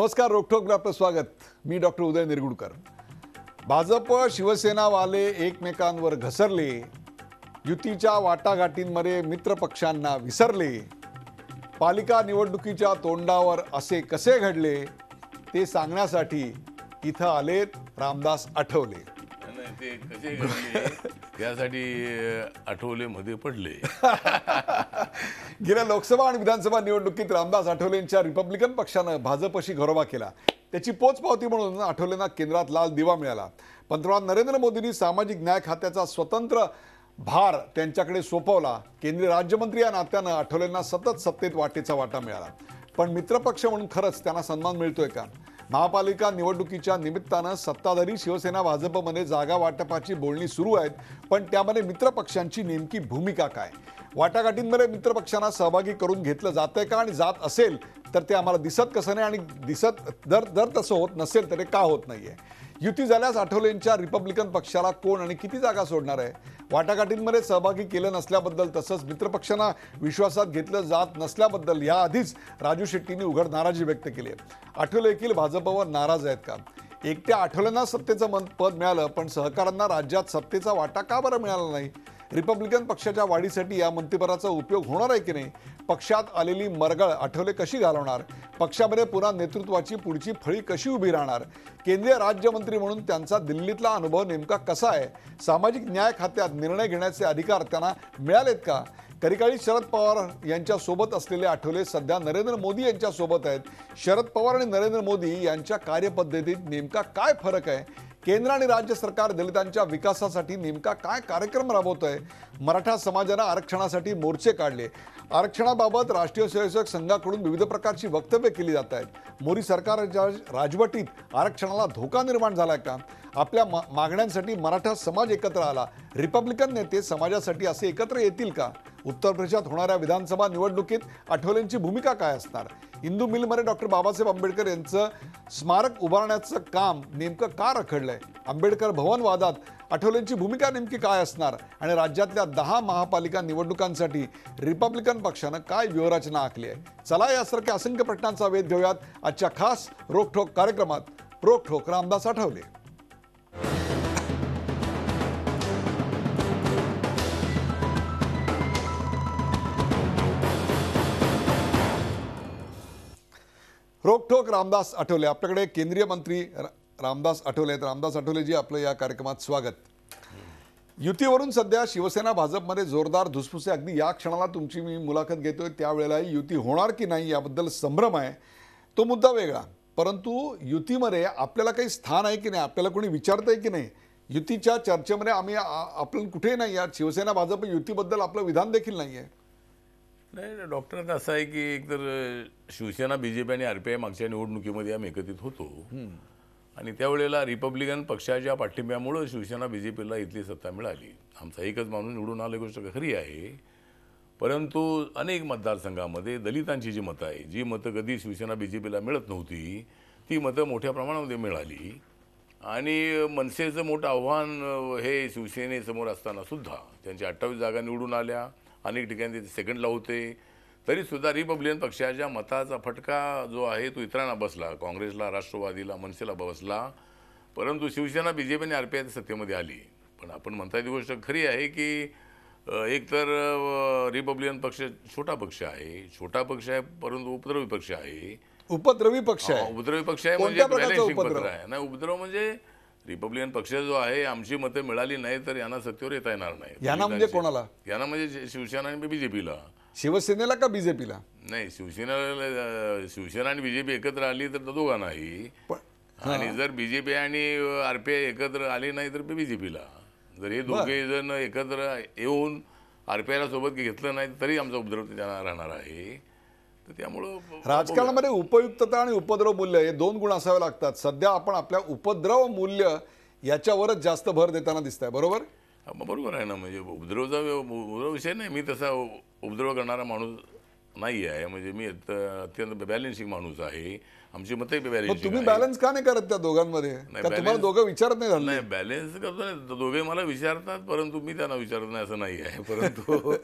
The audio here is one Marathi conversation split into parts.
नमस्कार, रोखोकला आपलं स्वागत. मी डॉक्टर उदय निरगुडकर. भाजप शिवसेनावाले एकमेकांवर घसरले, युतीच्या वाटाघाटींमध्ये मित्रपक्षांना विसरले, पालिका निवडणुकीच्या तोंडावर असे कसे घडले ते सांगण्यासाठी इथं आलेत रामदास आठवले. ते कसे घडले यासाठी आठवले मध्ये पडले. गेल्या लोकसभा आणि विधानसभा निवडणुकीत रामदास आठवलेंच्या रिपब्लिकन पक्षानं भाजपशी घरोबा केला. त्याची पोचपावती म्हणून आठवलेंना केंद्रात लाल दिवा मिळाला. पंतप्रधान नरेंद्र मोदींनी सामाजिक न्याय खात्याचा स्वतंत्र भार त्यांच्याकडे सोपवला. केंद्रीय राज्यमंत्री या नात्यानं आठवलेंना सतत सत्तेत वाटेचा वाटा मिळाला. पण मित्रपक्ष म्हणून खरंच त्यांना सन्मान मिळतोय का? महापालिका निवडणुकीच्या निमित्तानं सत्ताधारी शिवसेना भाजपमध्ये जागा वाटपाची बोलणी सुरू आहेत. पण त्यामध्ये मित्रपक्षांची नेमकी भूमिका काय? वाटाघाटींमध्ये मित्रपक्षांना सहभागी करून घेतलं जातंय का? आणि जात असेल तर ते आम्हाला दिसत कसं नाही? आणि दिसत जर तसं होत नसेल तर ते का होत नाहीये? युती झाल्यास आठवलेंच्या रिपब्लिकन पक्षाला कोण आणि किती जागा सोडणार आहे? वाटाघाटींमध्ये सहभागी केलं नसल्याबद्दल तसंच मित्रपक्षांना विश्वासात घेतलं जात नसल्याबद्दल याआधीच राजू शेट्टींनी उघड नाराजी व्यक्त केली आहे. आठवले देखील भाजपवर नाराज आहेत का? एकट्या आठवलेंना सत्तेचं पद मिळालं, पण सहकाऱ्यांना राज्यात सत्तेचा वाटा का बरं मिळाला नाही? रिपब्लिकन पक्षाच्या वाढीसाठी या मंत्रिपदाचा उपयोग होणार आहे की नाही? पक्षात आलेली मरगळ आठवले कशी घालवणार? पक्षामध्ये पुन्हा नेतृत्वाची पुढची फळी कशी उभी राहणार? केंद्रीय राज्यमंत्री म्हणून त्यांचा दिल्लीतला अनुभव नेमका कसा आहे? सामाजिक न्याय खात्यात निर्णय घेण्याचे अधिकार त्यांना मिळालेत का? कधीकाळी शरद पवार यांच्या सोबत असलेले आठवले सध्या नरेंद्र मोदी यांच्या सोबत आहेत. शरद पवार आणि नरेंद्र मोदी यांच्या कार्यपद्धतीत नेमका काय फरक आहे? केंद्र आणि राज्य सरकार दलितांच्या विकासासाठी नेमका काय कार्यक्रम राबवत आहे? मराठा समाजानं आरक्षणासाठी मोर्चे काढले. आरक्षणाबाबत राष्ट्रीय स्वयंसेवक संघाकडून विविध प्रकारची वक्तव्य केली जात आहेत. मोदी सरकारच्या राजवटीत आरक्षणाला धोका निर्माण झालाय का? आपल्या मागण्यांसाठी मराठा समाज एकत्र आला. रिपब्लिकन नेते समाजासाठी असे एकत्र येतील का? उत्तर प्रदेशात होणाऱ्या विधानसभा निवडणुकीत आठवलेंची भूमिका काय असणार? हिंदू मिलमध्ये डॉक्टर बाबासाहेब आंबेडकर यांचं स्मारक उभारण्याचं काम नेमकं का रखडलंय? आंबेडकर भवन वादात आठवलेंची भूमिका नेमकी काय असणार? आणि राज्यातल्या 10 महापालिका निवडणुकांसाठी रिपब्लिकन पक्षानं काय व्यूहरचना आखली आहे? चला यासारख्या असंख्य प्रश्नांचा वेध घेऊयात आजच्या खास रोखठोक कार्यक्रमात. रोखठोक रामदास आठवले. रोखठोक रामदास आठवले. आपल्याकडे केंद्रीय मंत्री रामदास आठवले आहेत. रामदास आठवलेजी, आपलं या कार्यक्रमात स्वागत. युतीवरून सध्या शिवसेना भाजपमध्ये जोरदार धुसफुसे. अगदी या क्षणाला तुमची मी मुलाखत घेतोय त्यावेळेलाही युती होणार की नाही याबद्दल संभ्रम आहे. तो मुद्दा वेगळा. परंतु युतीमध्ये आपल्याला काही स्थान आहे की नाही? आपल्याला कोणी विचारतंय की नाही? युतीच्या चर्चेमध्ये आम्ही आपण कुठेही नाही आहात. शिवसेना भाजप युतीबद्दल आपलं विधान देखील नाही आहे. नाही, डॉक्टर असं आहे की एकतर शिवसेना बीजेपी आणि आरपीआय मागच्या निवडणुकीमध्ये आम्ही एकत्रित होतो आणि त्यावेळेला रिपब्लिकन पक्षाच्या पाठिंब्यामुळं शिवसेना बीजेपीला इथली सत्ता मिळाली. आमचा एकच माणूस निवडून आला, गोष्ट खरी आहे. परंतु अनेक मतदारसंघामध्ये दलितांची जी मतं आहे, जी मतं कधी शिवसेना बीजेपीला मिळत नव्हती, ती मतं मोठ्या प्रमाणामध्ये मिळाली. आणि मनसेचं मोठं आव्हान हे शिवसेनेसमोर असताना सुद्धा त्यांच्या 28 जागा निवडून आल्या. अनेक ठिकाणी ते सेकंडला होते. तरीसुद्धा रिपब्लिकन पक्षाच्या मताचा फटका जो आहे तो इतरांना बसला. काँग्रेसला, राष्ट्रवादीला, मनसेला बसला. परंतु शिवसेना बीजेपी आणि आरपीआय सत्तेमध्ये आली. पण आपण म्हणता ती गोष्ट खरी आहे की एकतर रिपब्लिकन पक्ष छोटा पक्ष आहे. छोटा पक्ष आहे परंतु उपद्रवी पक्ष आहे. उपद्रवी पक्ष आहे. उपद्रवी पक्ष आहे म्हणजे बॅलेन्सिंग पत्र आहे. नाही, उपद्रव म्हणजे रिपब्लिकन पक्ष जो आहे, आमची मतं मिळाली नाही तर यांना सत्तेवर येता येणार नाही. यांना म्हणजे कोणाला? यांना म्हणजे शिवसेना आणि बीजेपीला. शिवसेनेला का बीजेपीला? नाही, शिवसेना आणि बीजेपी एकत्र आली तर दोघांनाही. आणि जर बीजेपी आणि आरपीआय एकत्र आले नाही तर बीजेपीला. जर हे दोघे जण एकत्र येऊन आरपीआयला सोबत घेतलं नाही तरी आमचा उपद्रव त्यांना राहणार आहे. तर त्यामुळं राजकारणामध्ये उपयुक्तता आणि उपद्रव मूल्य हे 2 गुण असावे लागतात. सध्या आपण आपल्या उपद्रव मूल्य याच्यावरच जास्त भर देताना दिसतंय. बरोबर? बरोबर आहे ना. म्हणजे उपद्रव विषय नाही. मी तसा उपद्रव करणारा माणूस नाही आहे. म्हणजे मी अत्यंत बॅलेन्सिंग माणूस आहे. आमची मतं बॅलेन्सिंग. तुम्ही बॅलन्स का नाही करत त्या दोघांमध्ये? तुम्हाला दोघं विचारत नाही? नाही, बॅलन्स करतो नाही. दोघे मला विचारतात परंतु मी त्यांना विचारत नाही असं नाही आहे. परंतु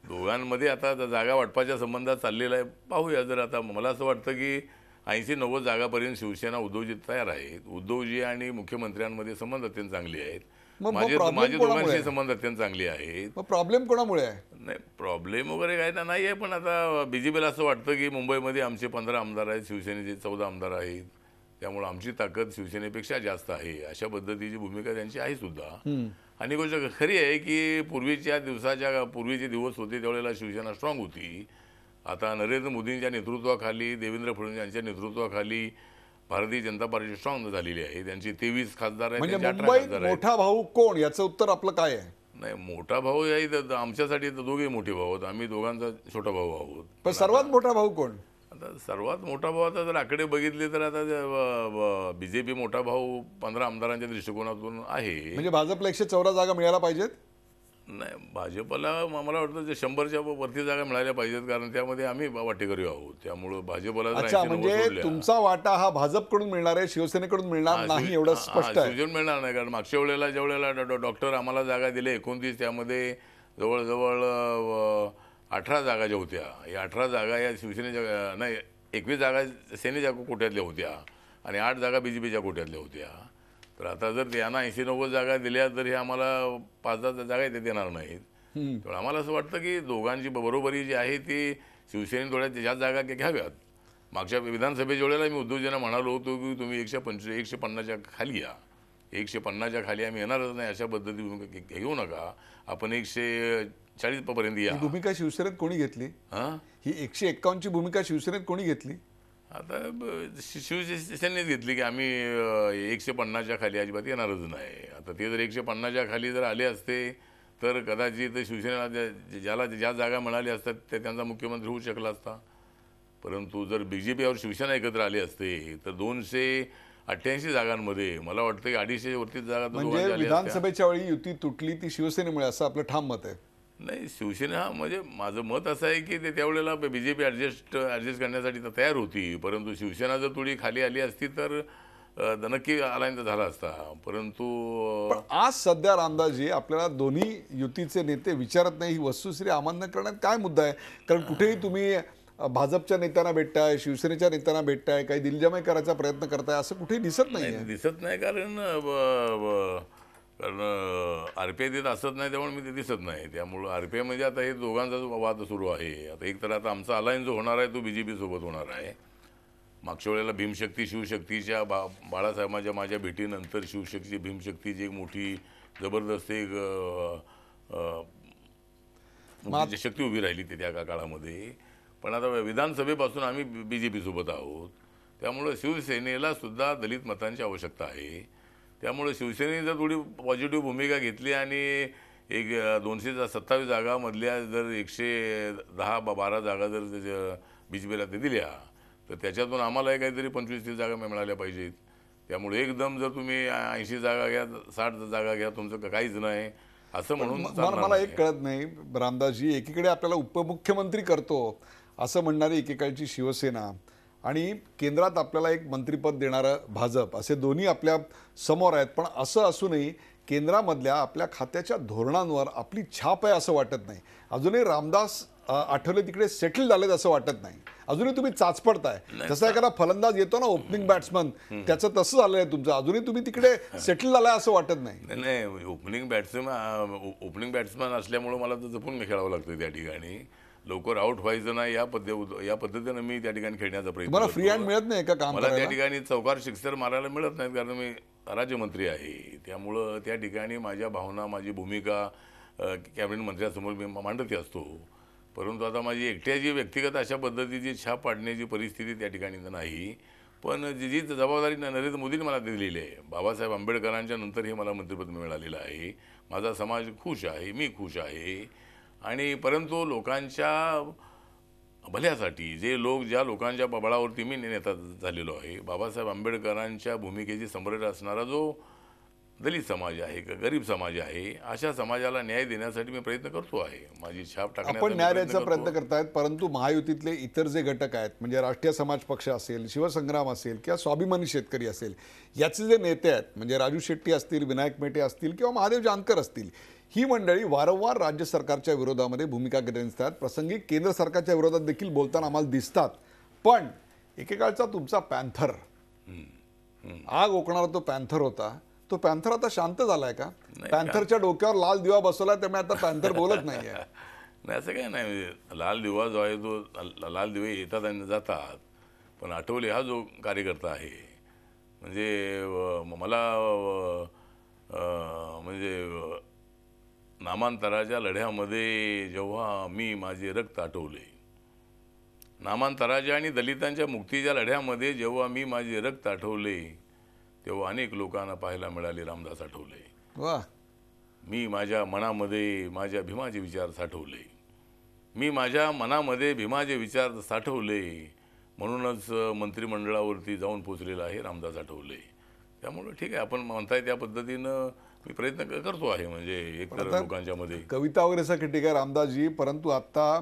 दोघांमध्ये आता जागा वाटपाच्या संबंधात चाललेला आहे. पाहूया. जर आता मला असं वाटतं की 80-90 जागापर्यंत शिवसेना उद्धवजी तयार आहेत. उद्धवजी आणि मुख्यमंत्र्यांमध्ये संबंध अत्यंत चांगले आहेत. मग माझे problem माझे कोणामुळे दोघांशी आहे? संबंध अत्यंत चांगले आहेत. मग प्रॉब्लेम कोणामुळे आहे? नाही, प्रॉब्लेम वगैरे काय तर नाही आहे, पण आता बीजेपीला असं वाटतं की मुंबईमध्ये आमचे 15 आमदार आहेत, शिवसेनेचे 14 आमदार आहेत, त्यामुळे आमची ताकद शिवसेनेपेक्षा जास्त आहे, अशा पद्धतीची भूमिका त्यांची आहे सुद्धा. आणि गोष्ट खरी आहे की पूर्वीचे दिवस होते त्यावेळेला शिवसेना स्ट्रॉंग होती. आता नरेंद्र मोदींच्या नेतृत्वाखाली, देवेंद्र फडणवीस यांच्या नेतृत्वाखाली भारतीय जनता पार्टी स्ट्रॉंग झालेली आहे. त्यांचे 23 खासदार आहेत, म्हणजे त्यांचे 18 मुंबईत खासदार आहेत. मोठा भाऊ कोण याचं उत्तर आपलं काय आहे? नाही, मोठा भाऊ आहे तर आमच्यासाठी तर दोघे मोठे भाऊ आहोत, आम्ही दोघांचा छोटा भाऊ आहोत. पण सर्वात मोठा भाऊ कोण? आता सर्वात मोठा भाऊ आता जर आकडे बघितले तर आता बीजेपी मोठा भाऊ 15 आमदारांच्या दृष्टिकोनातून आहे. म्हणजे भाजपला 114 जागा मिळायला पाहिजेत. नाही, भाजपला मला वाटतं जे 100च्या वरती जागा मिळाल्या पाहिजेत, कारण त्यामध्ये आम्ही वाटेकरी आहोत. त्यामुळं भाजपला जर अच्छा, 80-90 म्हणजे सोडल्या- तुमचा वाटा हा भाजपकडून मिळणार आहे, शिवसेनेकडून मिळणार नाही, एवढं स्पष्ट आहे. शिवसेना मिळणार नाही, कारण मागच्या वेळेला ज्या वेळेला डॉक्टर आम्हाला जागा दिले 29, त्यामध्ये जवळजवळ 18 जागा ज्या होत्या, या 18 जागा या शिवसेनेच्या नाही, 21 जागा सेनेच्या कोट्यातल्या होत्या आणि 8 जागा बीजेपीच्या कोट्यातल्या होत्या. तर आता जर यांना 80-90 जागा दिल्या तर हे आम्हाला 5-10 जागा ते देणार नाहीत. तर आम्हाला असं वाटतं की दोघांची बरोबरी जी आहे ती शिवसेने थोड्या ज्या जागा घ्याव्यात. मागच्या विधानसभेच्या वेळेला मी उद्धवजींना म्हणालो होतो की तुम्ही 150च्या खाली या, 150च्या खाली आम्ही येणारच नाही, अशा पद्धती घेऊ नका, आपण 140 पर्यंत या. ही भूमिका शिवसेनेत कोणी घेतली? हां, ही 151ची भूमिका शिवसेनेत कोणी घेतली? आता शिवसेनेच घेतली की आम्ही 150च्या खाली अजिबात येणारच नाही. आता ते जर 150च्या खाली जर आले असते तर कदाचित शिवसेनेला ज्याला ज्या जागा मिळाल्या असतात त्यांचा मुख्यमंत्री होऊ शकला असता. परंतु जर बीजेपीवर शिवसेना एकत्र आले असते तर 288 जागांमध्ये मला वाटतं की 250 वरतीच जागा तर म्हणजे दोघांच्या आल्या असत्या. विधानसभेच्या वेळी युती तुटली ती शिवसेनेमुळे, असं आपलं ठाम मत आहे. नाही, शिवसेना म्हणजे माझं मत असं आहे की ते त्यावेळेला बीजेपी ॲडजस्ट करण्यासाठी तर तयार होती, परंतु शिवसेना जर थोडी खाली आली असती तर नक्की अलायन्स झाला असता. परंतु पण आज सध्या रामदासजी आपल्याला दोन्ही युतीचे नेते विचारत नाही, ही वस्तुस्थिती अमान्य करण्यात काय मुद्दा आहे? कारण कुठेही तुम्ही भाजपच्या नेत्यांना भेटताय, शिवसेनेच्या नेत्यांना भेटताय, काही दिलजमाई करायचा प्रयत्न करताय, असं कुठेही दिसत नाही. दिसत नाही, कारण RPI देत असत नाही, त्यामुळे मी ते दिसत नाही. त्यामुळं RPI म्हणजे आता हे दोघांचा जो वाद सुरू आहे, आता एक तर आता आमचा अलायन्स जो होणार आहे तो BJP सोबत होणार आहे. मागच्या वेळेला भीमशक्ती शिवशक्तीच्या बाळासाहेबांच्या माझ्या भेटीनंतर शिवशक्ती भीमशक्तीची एक मोठी जबरदस्त एक मोठी शक्ती उभी राहिली त्या काळामध्ये. पण आता विधानसभेपासून आम्ही BJP सोबत आहोत, त्यामुळं शिवसेनेला सुद्धा दलित मतांची आवश्यकता आहे. त्यामुळे शिवसेनेने जर थोडी पॉझिटिव्ह भूमिका घेतली आणि एक 227 जागामधल्या जर 110-12 जागा जर BJPला ते दिल्या तर त्याच्यातून आम्हाला काहीतरी 25-30 जागा मिळाल्या पाहिजेत. त्यामुळे एकदम जर तुम्ही 80 जागा घ्या, 60 जागा घ्या, तुमचं काहीच नाही असं म्हणून मला एक कळत नाही रामदासजी, एकीकडे आपल्याला उपमुख्यमंत्री करतो असं म्हणणारी एकेकाळची शिवसेना आणि केंद्रात आपल्याला एक मंत्रिपद देणारं भाजप, असे दोन्ही आपल्या समोर आहेत. पण असं असूनही केंद्रामधल्या आपल्या खात्याच्या धोरणांवर आपली छाप आहे असं वाटत नाही. अजूनही रामदास आठवले तिकडे सेटल झालेत असं वाटत नाही. अजूनही तुम्ही चाचपडताय. जसा एखादा फलंदाज येतो ना, ओपनिंग बॅट्समन, त्याचं तसं झालं आहे तुमचं. अजूनही तुम्ही तिकडे सेटल झालाय असं वाटत नाही. नाही, ओपनिंग बॅट्समन असल्यामुळं मला तर जपून खेळावं लागतं त्या ठिकाणी. लवकर आउट व्हायचं नाही या पद्धतीनं मी त्या ठिकाणी खेळण्याचा प्रयत्न मला करतो. फ्री हँड मिळत नाही का काम मला त्या करायला? ठिकाणी चौकार सिक्सर मारायला मिळत नाहीत, कारण मी राज्यमंत्री आहे. त्यामुळं त्या ठिकाणी माझ्या भावना, माझी भूमिका कॅबिनेट मंत्र्यांसमोर मी मांडत असतो. परंतु आता माझी एकट्याची व्यक्तिगत अशा पद्धतीची छाप पाडण्याची परिस्थिती त्या ठिकाणी नाही. पण जी जबाबदारी नरेंद्र मोदींनी मला दिलेली आहे, बाबासाहेब आंबेडकरांच्या नंतर हे मला मंत्रिपद मिळालेलं आहे. माझा समाज खुश आहे, मी खुश आहे. आणि परंतु लोकांच्या भल्यासाठी ज्या लोकांच्या बळावरती मी नेता झालेलो आहे, बाबासाहेब आंबेडकरांच्या भूमिकेची समरेट असणारा जो दलित समाज आहे, गरीब समाज आहे, अशा समाजाला न्याय देण्यासाठी मी प्रयत्न करतो आहे. माझी छाप टाकण्याचा आपण न्याय द्यायचा प्रयत्न करतायत, परंतु महायुतीतले इतर जे घटक आहेत, म्हणजे राष्ट्रीय समाज पक्ष असेल, शिवसंग्राम असेल किंवा स्वाभिमानी शेतकरी असेल, याचे जे नेते आहेत, म्हणजे राजू शेट्टी असतील, विनायक मेटे असतील किंवा महादेव जानकर असतील, ही मंडळी वारंवार राज्य सरकारच्या विरोधामध्ये भूमिका घेत असतात. प्रसंगी केंद्र सरकारच्या विरोधात देखील बोलताना आम्हाला दिसतात. पण एकेकाळचा तुमचा पॅन्थर, आग ओकणारा तो पॅन्थर होता, तो पॅन्थर आता शांत झालाय का? पॅन्थरच्या डोक्यावर लाल दिवा बसवलाय, त्यामुळे आता पॅन्थर बोलत नाहीये. नाही असं काय नाही, म्हणजे लाल दिवा जो आहे तो लाल दिवे येतात आणि जातात, पण आठवले हा जो कार्यकर्ता आहे म्हणजे मला म्हणजे नामांतराच्या लढ्यामध्ये जेव्हा मी माझे रक्त आटवले, नामांतराच्या आणि दलितांच्या मुक्तीच्या लढ्यामध्ये जेव्हा मी माझे रक्त आठवले, तेव्हा अनेक लोकांना पाहायला मिळाले रामदास आठवले. वा, मी माझ्या मनामध्ये माझ्या भीमाचे विचार साठवले, मी माझ्या मनामध्ये भीमाचे विचार साठवले, म्हणूनच मंत्रिमंडळावरती जाऊन पोचलेला आहे रामदास आठवले. त्यामुळे ठीक आहे, आपण म्हणताय त्या पद्धतीनं मी प्रयत्न करतो आहे, म्हणजे एकतर लोकांच्या मध्ये कविता वगैरेसाठी ठीक आहे रामदासजी, परंतु आता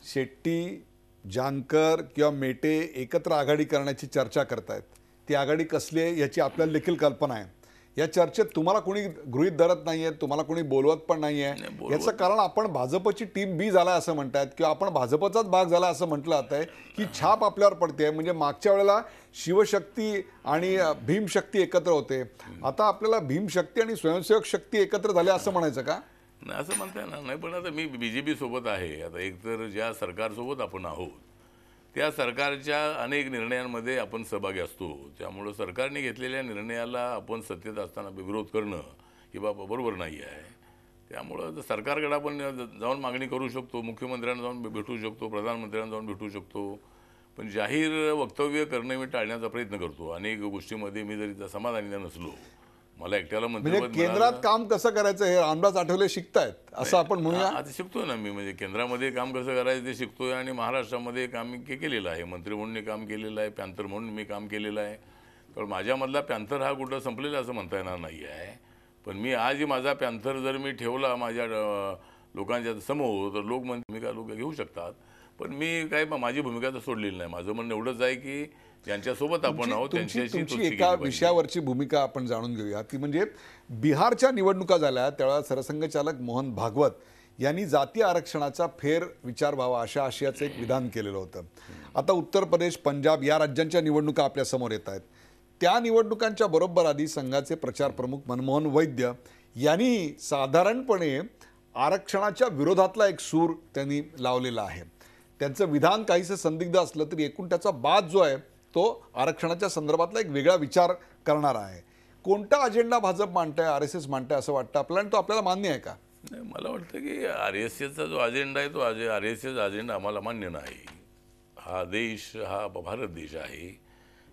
शेट्टी, जानकर किंवा मेटे एकत्र आघाडी करण्याची चर्चा करतायत. ती आघाडी कसली आहे याची आपल्याला देखील कल्पना आहे. या चर्चेत तुम्हाला कोणी गृहीत धरत नाहीये, तुम्हाला कोणी बोलवत पण नाहीये. याचं कारण आपण भाजपची टीम बी झालाय असं म्हणतायत, किंवा आपण भाजपचाच भाग झाला असं म्हटलं जात आहे. ही छाप आपल्यावर पडते. म्हणजे मागच्या वेळेला शिवशक्ती आणि भीमशक्ती एकत्र होते, आता आपल्याला भीमशक्ती आणि स्वयंसेवक शक्ती एकत्र झाल्या असं म्हणायचं का? नाही असं म्हणता येणार नाही, पण आता मी BJP सोबत आहे. आता एकतर ज्या सरकारसोबत आपण आहोत त्या सरकारच्या अनेक निर्णयांमध्ये आपण सहभागी असतो, त्यामुळं सरकारने घेतलेल्या निर्णयाला आपण सत्तेत असताना विरोध करणं ही बाबा बरोबर नाही आहे. त्यामुळं सरकारकडे आपण जाऊन मागणी करू शकतो, मुख्यमंत्र्यांना जाऊन भेटू शकतो, प्रधानमंत्र्यांना जाऊन भेटू शकतो, पण जाहीर वक्तव्य करणं मी टाळण्याचा प्रयत्न करतो. अनेक गोष्टीमध्ये मी जरी समाधानी नसलो, मला एकट्याला म्हणजे मंत्रिपद केंद्रात काम कसं करायचं हे रामदास आठवले शिकतायत असं आपण म्हणूया. आता शिकतोय ना मी, म्हणजे केंद्रामध्ये काम कसं करायचं ते शिकतोय, आणि महाराष्ट्रामध्ये काम केलेलं आहे, मंत्री म्हणून काम केलेलं आहे, पॅन्थर म्हणून मी काम केलेलं आहे. तर माझ्यामधला पॅन्थर हा कुठं संपलेला असं म्हणता येणार नाही आहे. पण मी आजही माझा पॅन्थर जर मी ठेवला माझ्या लोकांच्या समोर, तर लोक भूमिका लोक घेऊ शकतात, पण मी काय माझी भूमिका तर सोडलेली नाही. माझं म्हणणं एवढंच आहे की ज्यांच्यासोबत आपण आहोत त्यांच्याशी तुमची एका विषयावरची भूमिका आपण जाणून घेऊया. ती म्हणजे बिहारच्या निवडणुका झाल्या त्यावेळेला सरसंघचालक मोहन भागवत यांनी जाती आरक्षणाचा फेर विचार व्हावा अशा आशयाचं एक विधान केलेलं होतं. आता उत्तर प्रदेश, पंजाब या राज्यांच्या निवडणुका आपल्या समोर येत आहेत. त्या निवडणुकांच्या बरोबर आधी संघाचे प्रचार प्रमुख मनमोहन वैद्य यांनी साधारणपणे आरक्षणाच्या विरोधातला एक सूर त्यांनी लावलेला आहे. त्यांचं विधान काहीसं संदिग्ध असलं तरी एकूण त्याचा बाद जो आहे तो आरक्षणाच्या संदर्भातला एक वेगळा विचार करणारा आहे. कोणता अजेंडा भाजप मांडताय, RSS मांडताय असं वाटतं आपल्याला, आणि तो आपल्याला मान्य आहे का? नाही, मला वाटतं की RSSचा जो अजेंडा आहे तो RSS अजेंडा आम्हाला मान्य नाही. हा देश हा भारत देश आहे,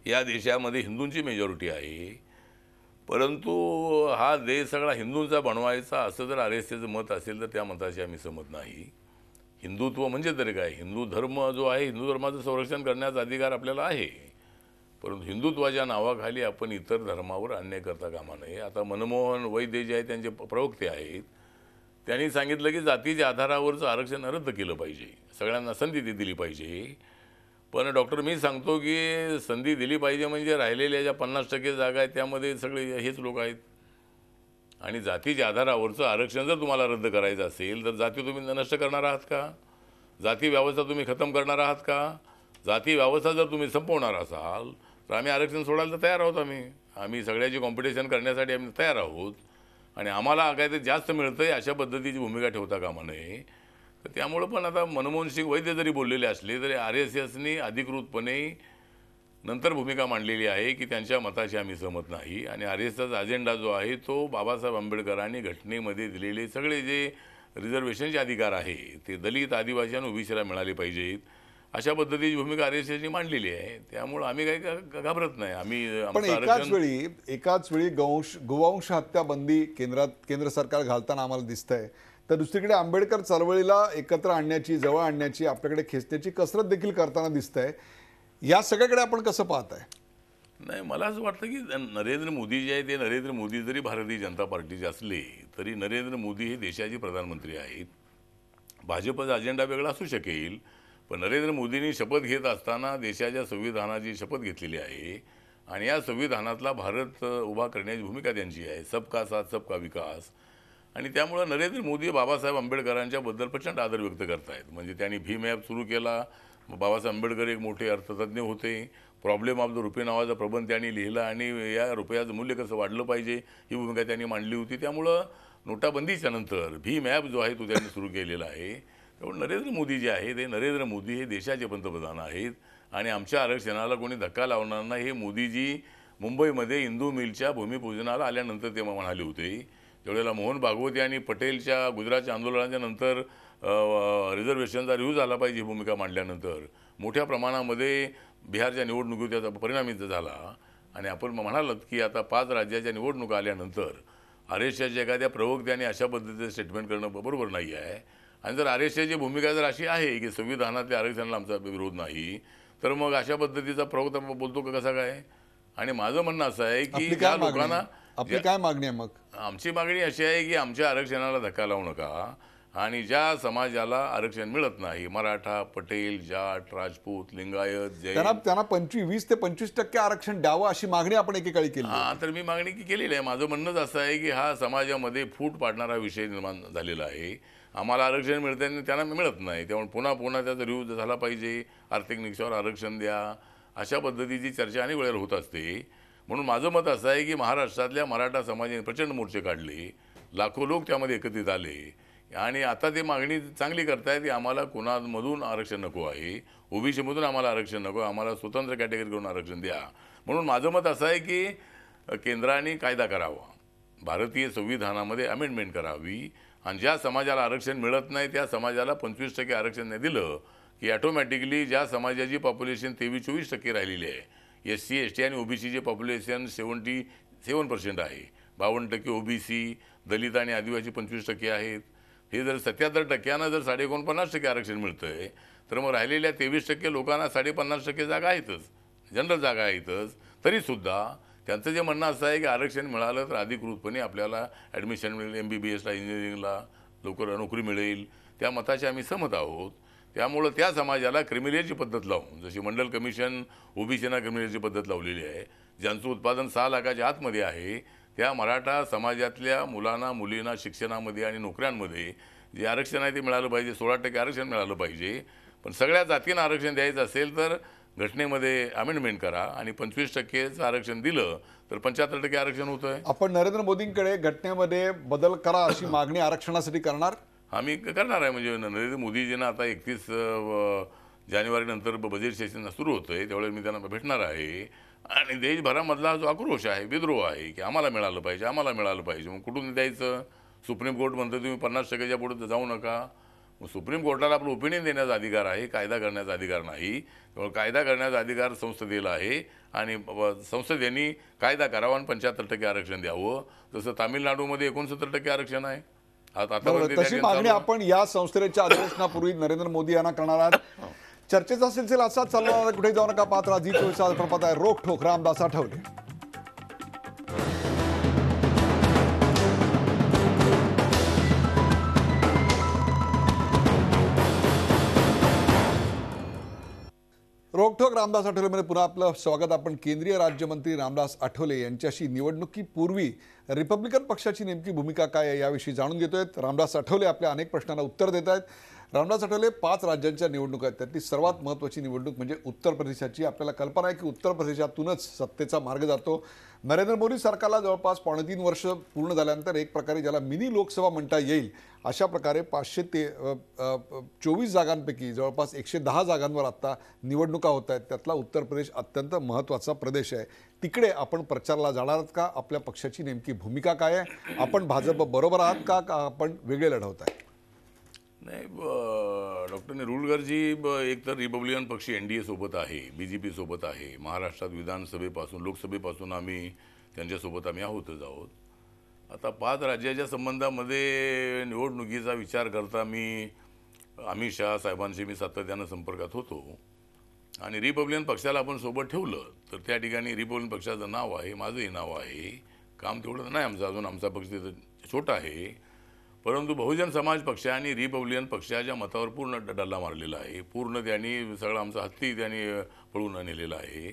या देशामध्ये हिंदूंची मेजॉरिटी आहे, परंतु हा देश सगळा हिंदूंचा बनवायचा असं जर RSSचं मत असेल तर त्या मताशी आम्ही सहमत नाही. हिंदुत्व म्हणजे तरी काय, हिंदू धर्म जो आहे, हिंदू धर्माचं संरक्षण करण्याचा अधिकार आपल्याला आहे, परंतु हिंदुत्वाच्या नावाखाली आपण इतर धर्मावर अन्याय करता कामा नये. आता मनमोहन वैद्य जे आहेत त्यांचे प्रवक्ते आहेत, त्यांनी सांगितलं की जातीच्या आधारावरचं आरक्षण रद्द केलं पाहिजे, सगळ्यांना संधी दिली पाहिजे. पण डॉक्टर मी सांगतो की संधी दिली पाहिजे म्हणजे राहिलेल्या ज्या 50% जागा आहेत त्यामध्ये सगळे हेच लोक आहेत, आणि जातीच्या आधारावरचं आरक्षण जर तुम्हाला रद्द करायचं असेल तर जाती तुम्ही नष्ट करणार आहात का? जाती व्यवस्था तुम्ही खतम करणार आहात का? जाती व्यवस्था जर तुम्ही संपवणार असाल तर आम्ही आरक्षण सोडायला तयार आहोत. आम्ही सगळ्याची कॉम्पिटिशन करण्यासाठी आम्ही तयार आहोत, आणि आम्हाला काय ते जास्त मिळतंय अशा पद्धतीची भूमिका ठेवता कामा नये. तर त्यामुळं पण आता मनमोहन सिंग वैद्य जरी बोललेले असले तरी RSSने अधिकृतपणे नंतर भूमिका मांडलेली आहे की त्यांच्या मताशी आम्ही सहमत नाही, आणि RSSचा अजेंडा जो आहे तो बाबासाहेब आंबेडकरांनी घटनेमध्ये दिलेले सगळे जे रिझर्वेशनचे अधिकार आहे ते दलित, आदिवासी आणि ओबीसीला मिळाले पाहिजेत अशा पद्धतीची भूमिका RSSने मांडलेली आहे. त्यामुळे आम्ही काही घाबरत नाही. आम्ही पण एकाच वेळी गोवंश हत्या बंदी केंद्र सरकार घालताना आम्हाला दिसतंय, तर दुसरीकडे आंबेडकर चळवळीला एकत्र आणण्याची, जवळ आणण्याची, आपल्याकडे खेचण्याची कसरत देखील करताना दिसतंय. या सगळ्याकडे आपण कसं पाहताय? नाही, मला असं वाटतं की नरेंद्र मोदी जे आहे ते नरेंद्र मोदी जरी भारतीय जनता पार्टीचे असले तरी नरेंद्र मोदी हे देशाचे प्रधानमंत्री आहेत. भाजपचा अजेंडा वेगळा असू शकेल, पण नरेंद्र मोदींनी शपथ घेत असताना देशाच्या संविधानाची शपथ घेतलेली आहे, आणि या संविधानातला भारत उभा करण्याची भूमिका त्यांची आहे, सबका साथ सबका विकास. आणि त्यामुळं नरेंद्र मोदी बाबासाहेब आंबेडकरांच्या बद्दल प्रचंड आदर व्यक्त करतायत. म्हणजे त्यांनी भीम ॲप सुरू केला, बाबासाहेब आंबेडकर एक मोठे अर्थतज्ञ होते. प्रॉब्लेम ऑफ द रुपये नावाचा प्रबंध त्यांनी लिहिला आणि या रुपयाचं मूल्य कसं वाढलं पाहिजे ही भूमिका त्यांनी मांडली होती. त्यामुळं नोटाबंदीच्या नंतर भीम ॲप जो आहे तो त्यांनी सुरू केलेला आहे. त्यामुळे नरेंद्र मोदी जे आहे ते नरेंद्र मोदी हे देशाचे पंतप्रधान आहेत आणि आमच्या आरक्षणाला कोणी धक्का लावणार नाही हे मोदीजी मुंबईमध्ये हिंदू मिलच्या भूमिपूजनाला आल्यानंतर ते म्हणाले होते. त्यावेळेला मोहन भागवत यांनी पटेलच्या गुजरातच्या आंदोलनाच्या नंतर रिझर्वेशनचा रिव्ह्यू झाला पाहिजे ही भूमिका मांडल्यानंतर मोठ्या प्रमाणामध्ये बिहारच्या निवडणुकीत त्याचा परिणामी झाला. आणि आपण म्हणालात की आता 5 राज्याच्या निवडणुका आल्यानंतर आरएसएसच्या एखाद्या प्रवक्त्याने अशा पद्धतीचं स्टेटमेंट करणं बरोबर नाही आहे. आणि जर आरएसएसची भूमिका जर अशी आहे की संविधानातल्या आरक्षणाला आमचा विरोध नाही तर मग अशा पद्धतीचा प्रवक्ता बोलतो का कसा काय. आणि माझं म्हणणं असं आहे की ज्या लोकांना आपली काय मागणी आहे मग. आमची मागणी अशी आहे की आमच्या आरक्षणाला धक्का लावू नका आणि ज्या समाजाला आरक्षण मिळत नाही मराठा, पटेल, जाट, राजपूत, लिंगायत, जैन त्यांना 20 ते 25% आरक्षण द्यावं अशी मागणी आपण एकेकाळी केली. हां, तर मी मागणी केलेली आहे. माझं म्हणणंच असं आहे की हा समाजामध्ये फूट पाडणारा विषय निर्माण झालेला आहे. आम्हाला आरक्षण मिळतं आणि त्यांना मिळत नाही. त्यामुळे पुन्हा त्याचा रिव्ह्यू झाला पाहिजे. आर्थिक निकषावर आरक्षण द्या अशा पद्धतीची चर्चा अनेक वेळेला होत असते. म्हणून माझं मत असं आहे की महाराष्ट्रातल्या मराठा समाजाने प्रचंड मोर्चे काढले, लाखो लोक त्यामध्ये एकत्रित आले आणि आता ते मागणी चांगली करतायत की आम्हाला कुणामधून आरक्षण नको आहे, ओबीसीमधून आम्हाला आरक्षण नको, आम्हाला स्वतंत्र कॅटेगरी करून आरक्षण द्या. म्हणून माझं मत असं आहे की केंद्राने कायदा करावा, भारतीय संविधानामध्ये अमेंडमेंट करावी आणि ज्या समाजाला आरक्षण मिळत नाही त्या समाजाला 25% आरक्षण नाही दिलं की ऑटोमॅटिकली ज्या समाजाची पॉप्युलेशन 23-24% राहिलेली आहे, SC, ST आणि ओबीसीचे पॉप्युलेशन 77% आहे, 52% ओबीसी, दलित आणि आदिवासी 25% आहेत. हे जर 77%नं जर 49.50% आरक्षण मिळतं आहे तर मग राहिलेल्या 23% लोकांना 50.50% जागा आहेतच, जनरल जागा आहेतच. तरीसुद्धा त्यांचं जे म्हणणं असं आहे की आरक्षण मिळालं तर अधिकृतपणे आपल्याला ॲडमिशन मिळेल, MBBSला, इंजिनिअरिंगला लवकर नोकरी मिळेल. त्या मताशी आम्ही सहमत आहोत. त्यामुळं त्या समाजाला क्रिमिलेअरची पद्धत लावून, जशी मंडल कमिशन ओबीसीना क्रिमिलेअरची पद्धत लावलेली आहे, ज्यांचं उत्पादन 6 लाखाच्या आतमध्ये आहे त्या मराठा समाजातल्या मुलांना मुलींना शिक्षणामध्ये आणि नोकऱ्यांमध्ये जे आरक्षण आहे ते मिळालं पाहिजे. 16% आरक्षण मिळालं पाहिजे. पण सगळ्या जातींना आरक्षण द्यायचं असेल तर घटनेमध्ये अमेंडमेंट करा आणि 25%चं आरक्षण दिलं तर 75% आरक्षण होतं आहे. आपण नरेंद्र मोदींकडे घटनेमध्ये बदल करा अशी मागणी आरक्षणासाठी करणार. आम्ही करणार आहे. म्हणजे नरेंद्र मोदीजींना आता 31 जानेवारीनंतर बजेट सेशन सुरू होतं आहे, त्यावेळेस मी त्यांना भेटणार आहे आणि देशभरामधला जो आक्रोश आहे, विद्रोह आहे की आम्हाला मिळालं पाहिजे, आम्हाला मिळालं पाहिजे. मग कुठून द्यायचं. सुप्रीम कोर्ट म्हणतं तुम्ही 50%च्या पुढे जाऊ नका. मग सुप्रीम कोर्टाला आपलं ओपिनियन देण्याचा अधिकार आहे, कायदा करण्याचा अधिकार नाही. त्यामुळे कायदा करण्याचा अधिकार संसदेला आहे आणि संसदेने कायदा करावा आणि 75% आरक्षण द्यावं. जसं तामिळनाडूमध्ये 69% आरक्षण आहे. तशी मागणी आपण या संस्थेच्या अधिवेशनापूर्वी नरेंद्र मोदी यांना करणार आहात. चर्चेचा सिलसिला असा चालणार आहे. कुठे जाऊ नका. पात्रा G24 प्रपत आहे रोखठोक रामदास आठवले. रोखठोक रामदास आठवलेमध्ये पुन्हा आपलं स्वागत. आपण केंद्रीय राज्यमंत्री रामदास आठवले यांच्याशी निवडणुकीपूर्वी रिपब्लिकन पक्षाची नेमकी भूमिका काय आहे याविषयी जाणून घेतोय. रामदास आठवले आपल्या अनेक प्रश्नांना उत्तर देत आहेत. रामदास आठवले, 5 राज्यांच्या निवडणुका आहेत, त्यातली सर्वात महत्त्वाची निवडणूक म्हणजे उत्तर प्रदेशाची. आपल्याला कल्पना आहे की उत्तर प्रदेशातूनच सत्तेचा मार्ग जातो. नरेंद्र मोदी सरकारला जवळपास 3.5 वर्ष पूर्ण झाल्यानंतर एक प्रकारे ज्याला मिनी लोकसभा म्हणता येईल अशा प्रकारे 524 जागांपैकी जवळपास 110 जागांवर आता निवडणुका होत आहेत. त्यातला उत्तर प्रदेश अत्यंत महत्त्वाचा प्रदेश आहे. तिकडे आपण प्रचाराला जाणार आहात का? आपल्या पक्षाची नेमकी भूमिका काय आहे? आपण भाजप बरोबर आहात का आपण वेगळे लढवत आहे? नाही, डॉक्टर नेरुळकरजी एकतर रिपब्लिकन पक्ष NDA सोबत आहे, BJP सोबत आहे. महाराष्ट्रात विधानसभेपासून लोकसभेपासून आम्ही त्यांच्यासोबत आहोतच आहोत. आता 5 राज्याच्या संबंधामध्ये निवडणुकीचा विचार करता मी अमित शहा साहेबांशी मी सातत्यानं संपर्कात होतो आणि रिपब्लिकन पक्षाला आपण सोबत ठेवलं तर त्या ठिकाणी रिपब्लिकन पक्षाचं नाव आहे, माझंही नाव आहे. काम तेवढं नाही आमचं अजून, आमचा पक्ष छोटा आहे. परंतु बहुजन समाज पक्ष आणि रिपब्लिकन पक्षाच्या मतावर पूर्ण डल्ला मारलेला आहे. पूर्ण त्यांनी सगळं आमचं हत्ती त्यांनी पळून नेलेला आहे.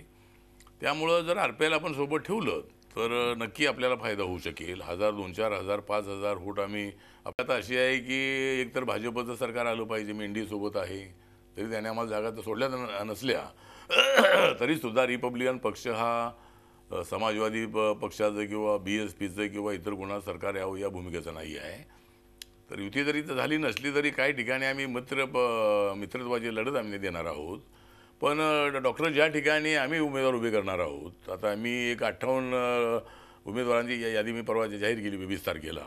त्यामुळं जर RPL आपण सोबत ठेवलं तर नक्की आपल्याला फायदा होऊ शकेल. 1000, 2, 4000, 5000 वोट आम्ही. आता अशी आहे की एकतर भाजपचं सरकार आलं पाहिजे, मी NDA सोबत आहे. जरी त्याने आम्हाला जागा तर सोडल्या नसल्या तरी सुद्धा रिपब्लिकन पक्ष हा समाजवादी पक्षाचं किंवा BSPचं किंवा इतर कोणा सरकार यावं या भूमिकेचं नाही आहे. तर युती जरी झाली नसली तरी काही ठिकाणी आम्ही मित्रत्वाची लढत आम्ही देणार आहोत. पण डॉक्टर ज्या ठिकाणी आम्ही उमेदवार उभे करणार आहोत, आता मी एक 58 उमेदवारांची यादी मी परवा जाहीर केली 22 तारखेला.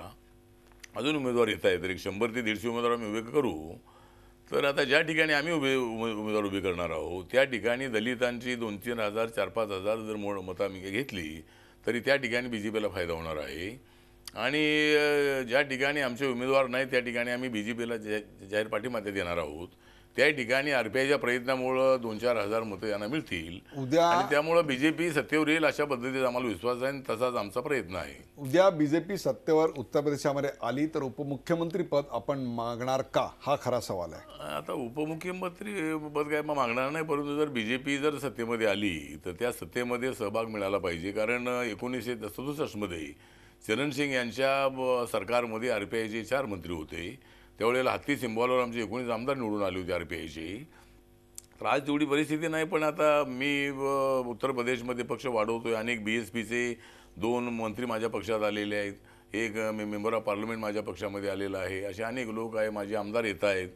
अजून उमेदवार येत आहेत, तर एक 100 ते 150 उमेदवार आम्ही उभे करू. तर आता ज्या ठिकाणी आम्ही उमेदवार उभे करणार आहोत त्या ठिकाणी दलितांची 2-3 हजार 4-5 हजार जर मतं आम्ही घेतली तरी त्या ठिकाणी BJPला फायदा होणार आहे. आणि ज्या ठिकाणी आमचे उमेदवार नाही त्या ठिकाणी आम्ही BJPला जाहीर पाठिंबा देणार आहोत. त्या ठिकाणी RPIच्या प्रयत्नामुळं 2-4 हजार मतं यांना मिळतील उद्या आणि त्यामुळं BJP सत्तेवर येईल अशा पद्धतीचा आम्हाला विश्वास आहे आणि तसाच आमचा प्रयत्न आहे. उद्या BJP सत्तेवर उत्तर प्रदेशामध्ये आली तर उपमुख्यमंत्री पद आपण मागणार का, हा खरा सवाल आहे. आता उपमुख्यमंत्री पद काय मग मागणार नाही, परंतु जर BJP जर सत्तेमध्ये आली तर त्या सत्तेमध्ये सहभाग मिळाला पाहिजे. कारण 1967 मध्ये चरण सिंग यांच्या सरकारमध्ये RPIचे 4 मंत्री होते. त्यावेळेला हत्ती सिंबॉलवर आमचे 19 आमदार निवडून आले होते RPIचे. तर आज तेवढी परिस्थिती नाही. पण आता मी उत्तर प्रदेशमध्ये पक्ष वाढवतोय. अनेक BSPचे 2 मंत्री माझ्या पक्षात आलेले आहेत. एक मेंबर ऑफ पार्लमेंट माझ्या पक्षामध्ये आलेला आहे. असे अनेक लोक आहे, माझे आमदार येत आहेत.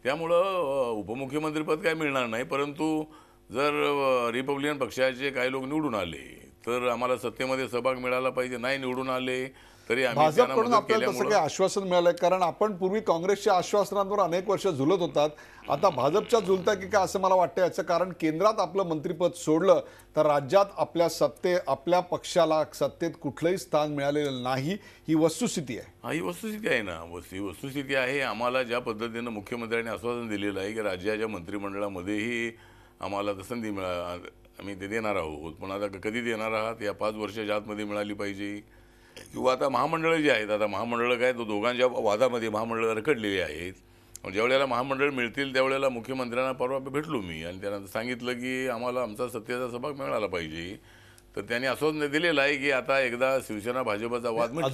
त्यामुळं उपमुख्यमंत्रीपद काय मिळणार नाही. परंतु जर रिपब्लिकन पक्षाचे काही लोक निवडून आले तर आम्हाला सत्तेमध्ये सहभाग मिळाला पाहिजे. नाही निवडून आले तरी आम्ही भाजपकडून आपल्याला तसं काही आश्वासन मिळालंय? कारण आपण पूर्वी काँग्रेसच्या आश्वासनांवर अनेक वर्ष झुलत होतात, आता भाजपच्या झुलता की काय असं मला वाटतं. याचं कारण केंद्रात आपलं मंत्रिपद सोडलं तर राज्यात आपल्या पक्षाला सत्तेत कुठलंही स्थान मिळालेलं नाही, ही वस्तुस्थिती आहे. ही वस्तुस्थिती आहे ना. वस्तुस्थिती आहे. आम्हाला ज्या पद्धतीनं मुख्यमंत्र्यांनी आश्वासन दिलेलं आहे की राज्याच्या मंत्रिमंडळामध्येही आम्हाला संधी आम्ही ते देणार आहोत. पण आता कधी देणार आहात, या 5 वर्षाच्या आतमध्ये मिळाली पाहिजे. किंवा आता महामंडळं जी आहेत, आता महामंडळं काय दोघांच्या वादामध्ये महामंडळं रखडलेली आहेत. ज्यावेळेला महामंडळ मिळतील त्यावेळेला मुख्यमंत्र्यांना परवा भेटलो मी आणि त्यांना सांगितलं की आम्हाला आमचा सत्तेचा सहभाग मिळाला पाहिजे. तर त्यांनी आश्वासन दिलेलं आहे की आता एकदा शिवसेना भाजपचा वाद मिटला.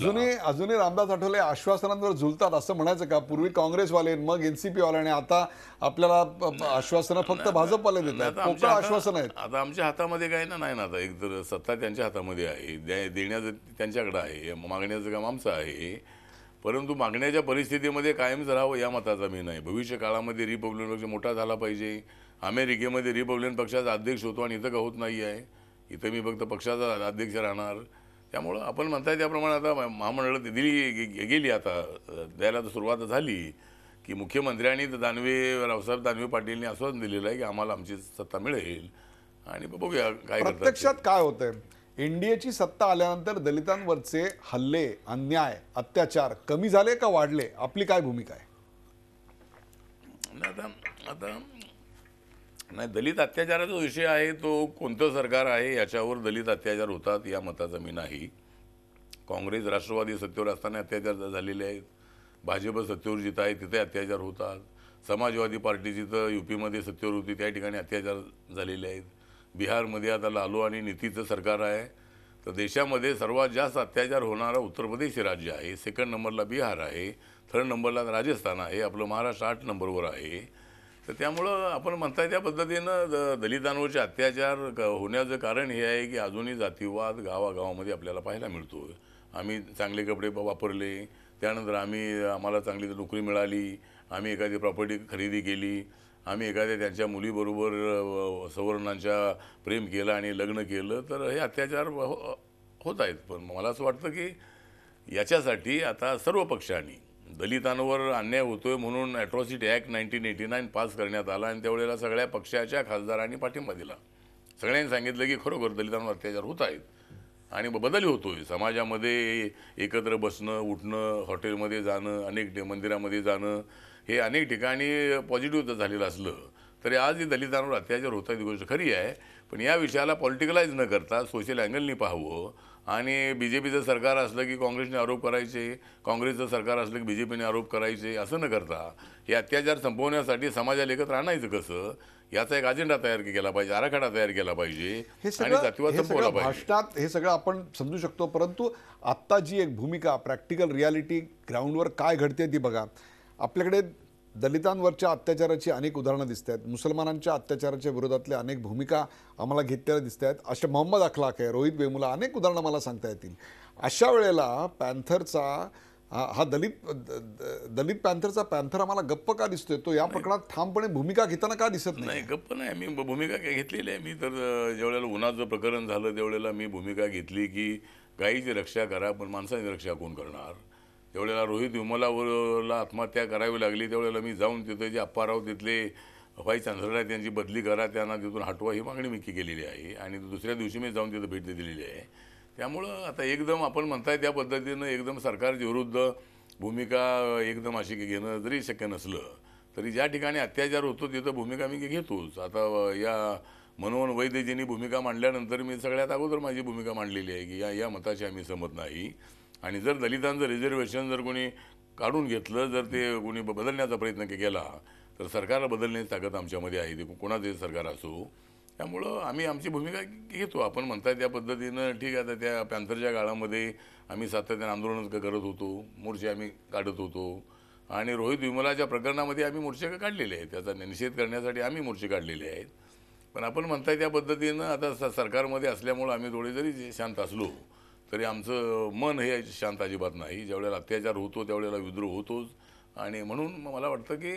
अजूनही रामदास आठवले आश्वासनांवर झुलतात असं म्हणायचं का? पूर्वी काँग्रेसवाले, मग NCP वाले आणि आता आपल्याला आश्वासनं फक्त भाजपवाले देतात, पोकळ आश्वासन आहेत. आता आमच्या हातामध्ये काय नाही ना. आता एकतर सत्ता त्यांच्या हातामध्ये आहे, देण्याचं त्यांच्याकडे आहे, मागण्याचं काम आमचं आहे. परंतु मागण्याच्या परिस्थितीमध्ये कायमच राहावं या मताचा मी नाही. भविष्य काळामध्ये रिपब्लिकन पक्ष मोठा झाला पाहिजे. अमेरिकेमध्ये रिपब्लिकन पक्षाचा अध्यक्ष होतो आणि इथं का होत नाही आहे. इथं मी फक्त पक्षाचा अध्यक्ष राहणार. त्यामुळं आपण म्हणताय त्याप्रमाणे आता महामंडळं दिली गेली, आता द्यायला तर सुरुवात झाली की मुख्यमंत्र्यांनी रावसाहेब दानवे पाटीलनी आश्वासन दिलेलं आहे की आम्हाला आमची सत्ता मिळेल आणि बघूया काय करतात. प्रत्यक्षात काय होतंय? NDAची सत्ता आल्यानंतर दलितांवरचे हल्ले, अन्याय, अत्याचार कमी झाले का वाढले? आपली काय भूमिका आहे? आता नाही, दलित अत्याचाराचा विषय आहे तो कोणतं सरकार आहे याच्यावर दलित अत्याचार होतात या मताचा मी नाही. काँग्रेस राष्ट्रवादी सत्तेवर असताना अत्याचार झालेले आहेत. भाजप सत्तेवर जिथं आहे तिथे अत्याचार होतात. समाजवादी पार्टी जिथं UPमध्ये सत्तेवर होती त्या ठिकाणी अत्याचार झालेले आहेत. बिहारमध्ये आता लालू आणि नितीचं सरकार आहे. तर देशामध्ये सर्वात जास्त अत्याचार होणारा उत्तर प्रदेश हे राज्य आहे. 2nd नंबरला बिहार आहे. 3rd नंबरला राजस्थान आहे. आपलं महाराष्ट्र 8 नंबरवर आहे. तर त्यामुळं आपण म्हणताय त्या पद्धतीनं दलितांवरचे अत्याचार होण्याचं कारण हे आहे की अजूनही जातीवाद गावागावामध्ये आपल्याला पाहायला मिळतो. आम्ही चांगले कपडे वापरले, त्यानंतर आम्हाला चांगली नोकरी मिळाली, आम्ही एखादी प्रॉपर्टी खरेदी केली, आम्ही एखाद्या त्यांच्या मुलीबरोबर सवर्णांच्या प्रेम केलं आणि लग्न केलं, तर हे अत्याचार होत आहेत. पण मला असं वाटतं की याच्यासाठी आता सर्व पक्षांनी दलितांवर अन्याय होतोय म्हणून ॲट्रॉसिटी ॲक्ट 1989 पास करण्यात आला आणि त्यावेळेला सगळ्या पक्षाच्या खासदारांनी पाठिंबा दिला. सगळ्यांनी सांगितलं की खरोखर दलितांवर अत्याचार होत आहेत आणि बदल होतोय. समाजामध्ये एकत्र बसणं, उठणं, हॉटेलमध्ये जाणं, अनेक मंदिरामध्ये जाणं, हे अनेक ठिकाणी पॉझिटिव्ह झालेलं असलं तरी आजही दलितांवर अत्याचार होत आहेत ही गोष्ट खरी आहे. पण या विषयाला पॉलिटिकलाइज न करता सोशल अँगलनी पाहावं. आणि BJPचं सरकार असलं की काँग्रेसने आरोप करायचे, काँग्रेसचं सरकार असलं की BJPने आरोप करायचे, असं न करता हे अत्याचार संपवण्यासाठी समाजाला एकत्र आणायचं कसं याचा एक अजेंडा तयार केला पाहिजे, आराखडा तयार केला पाहिजे आणि जातीवाद संपवला पाहिजे. भाषणात हे सगळं आपण समजू शकतो, परंतु आत्ता जी एक भूमिका, प्रॅक्टिकल रियालिटी ग्राउंडवर काय घडते ती बघा. आपल्याकडे दलितांवरच्या अत्याचाराची अनेक उदाहरणं दिसत आहेत, मुसलमानांच्या अत्याचाराच्या विरोधातल्या अनेक भूमिका आम्हाला घेतलेल्या दिसत आहेत. अशा मोहम्मद अखलाक आहे, रोहित वेमुला, अनेक उदाहरणं मला सांगता येतील. अशा वेळेला पॅन्थरचा हा दलित पॅन्थरचा पॅन्थर आम्हाला गप्प का दिसतोय? तो या प्रकरणात ठामपणे भूमिका घेताना का दिसत नाही? नाही, गप्प नाही. मी भूमिका काय घेतलेली आहे. मी तर ज्यावेळेला उन्हाचं प्रकरण झालं त्यावेळेला मी भूमिका घेतली की गायीची रक्षा करा, पण माणसाची रक्षा कोण करणार? त्यावेळेला रोहित विमलावरला आत्महत्या करावी लागली त्यावेळेला मी जाऊन तिथे जे अप्पाराव तिथले व्हाईस चान्सलर आहेत त्यांची बदली करा, त्यांना तिथून हटवा ही मागणी मी केलेली आहे. आणि दुसऱ्या दिवशी मी जाऊन तिथं भेट दिलेली आहे. त्यामुळं आता एकदम आपण म्हणताय त्या पद्धतीनं एकदम सरकारच्या विरुद्ध भूमिका एकदम अशी घेणं जरी शक्य नसलं तरी ज्या ठिकाणी अत्याचार होतो तिथं भूमिका मी घेतोच. आता या मनोहर वैद्यजींनी भूमिका मांडल्यानंतर मी सगळ्यात अगोदर माझी भूमिका मांडलेली आहे की या मताशी आम्ही सहमत नाही. आणि जर दलितांचं रिझर्वेशन जर कोणी काढून घेतलं, जर ते कोणी बदलण्याचा प्रयत्न केला तर सरकारला बदलण्याची ताकद आमच्यामध्ये आहे, ते कोणाचंही सरकार असो. त्यामुळं आम्ही आमची भूमिका घेतो. आपण म्हणताय त्या पद्धतीनं ठीक आहे. आता त्या पॅन्थरच्या काळामध्ये आम्ही सातत्याने आंदोलन करत होतो, मोर्चे आम्ही काढत होतो. आणि रोहित विमलाच्या प्रकरणामध्ये आम्ही मोर्चे काढलेले आहेत, त्याचा निषेध करण्यासाठी आम्ही मोर्चे काढलेले आहेत. पण आपण म्हणताय त्या पद्धतीनं आता सरकारमध्ये असल्यामुळं आम्ही थोडे जरी शांत असलो तरी आमचं मन हे शांत अजिबात नाही. ज्यावेळेला अत्याचार होतो त्यावेळेला विद्रोह होतोच. आणि म्हणून मला वाटतं की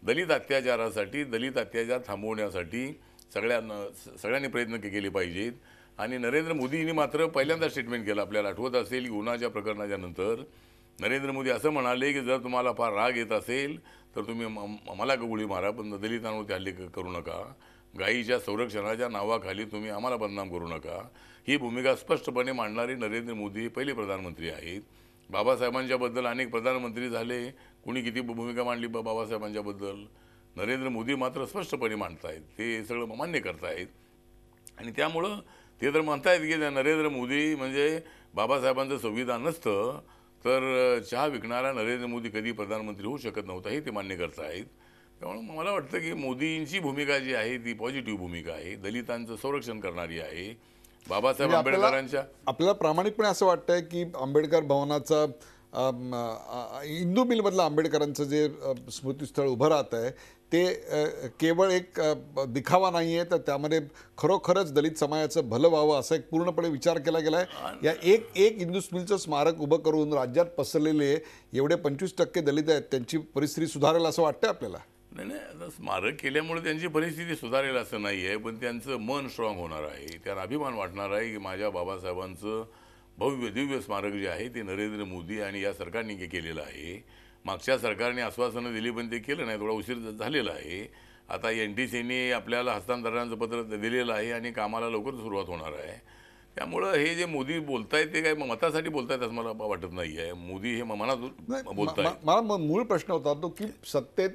दलित अत्याचार थांबवण्यासाठी सगळ्यांनी प्रयत्न केले पाहिजेत. आणि नरेंद्र मोदींनी मात्र पहिल्यांदा स्टेटमेंट केलं, आपल्याला आठवत असेल की उन्हाच्या प्रकरणाच्या नंतर नरेंद्र मोदी असं म्हणाले की जर तुम्हाला फार राग येत असेल तर तुम्ही मला गोळी मारा, पण दलितांवरती हल्ले करू नका. गायीच्या संरक्षणाच्या नावाखाली तुम्ही आम्हाला बदनाम करू नका. ही भूमिका स्पष्टपणे मांडणारे नरेंद्र मोदी पहिले प्रधानमंत्री आहेत. बाबासाहेबांच्याबद्दल अनेक प्रधानमंत्री झाले, कुणी किती भूमिका मांडली बाबासाहेबांच्याबद्दल, नरेंद्र मोदी मात्र स्पष्टपणे मांडतायत, ते सगळं मान्य करतायत. आणि त्यामुळं ते तर म्हणतायत की नरेंद्र मोदी म्हणजे बाबासाहेबांचं संविधान नसतं तर चहा विकणारा नरेंद्र मोदी कधी प्रधानमंत्री होऊ शकत नव्हता, हे ते मान्य करतायत. त्यामुळे मला वाटतं की मोदींची भूमिका जी आहे ती पॉझिटिव्ह भूमिका आहे, दलितांचं संरक्षण करणारी आहे. बाबासाहेब आंबेडकरांच्या आपल्याला प्रामाणिकपणे असं वाटतंय की आंबेडकर भवनाचा इंदू मिलमधलं आंबेडकरांचं जे स्मृतीस्थळ उभं राहत आहे ते केवळ एक दिखावा नाही आहे, तर त्यामध्ये खरोखरच दलित समाजाचं भलं व्हावं असा एक पूर्णपणे विचार केला गेला आहे. या एक इंदू मिलचं स्मारक उभं करून राज्यात पसरलेले एवढे 25% दलित आहेत त्यांची परिस्थिती सुधारेल असं वाटतंय आपल्याला? नाही, आता स्मारक केल्यामुळे त्यांची परिस्थिती सुधारेल असं नाही आहे, पण त्यांचं मन स्ट्रॉंग होणार आहे. त्यांना अभिमान वाटणार आहे की माझ्या बाबासाहेबांचं भव्य दिव्य स्मारक जे आहे ते नरेंद्र मोदी आणि या सरकारने केलेलं आहे. मागच्या सरकारने आश्वासनं दिली पण ते केलं नाही, थोडा उशीर झालेला आहे. आता NTCने आपल्याला हस्तांतरणाचं पत्र दिलेलं आहे आणि कामाला लवकर सुरुवात होणार आहे. त्यामुळं हे जे मोदी बोलतायत ते काय मतासाठी बोलतायत असं मला वाटत नाही आहे. मोदी हे मनातून बोलतायत. मला मूळ प्रश्न होता तो की सत्तेत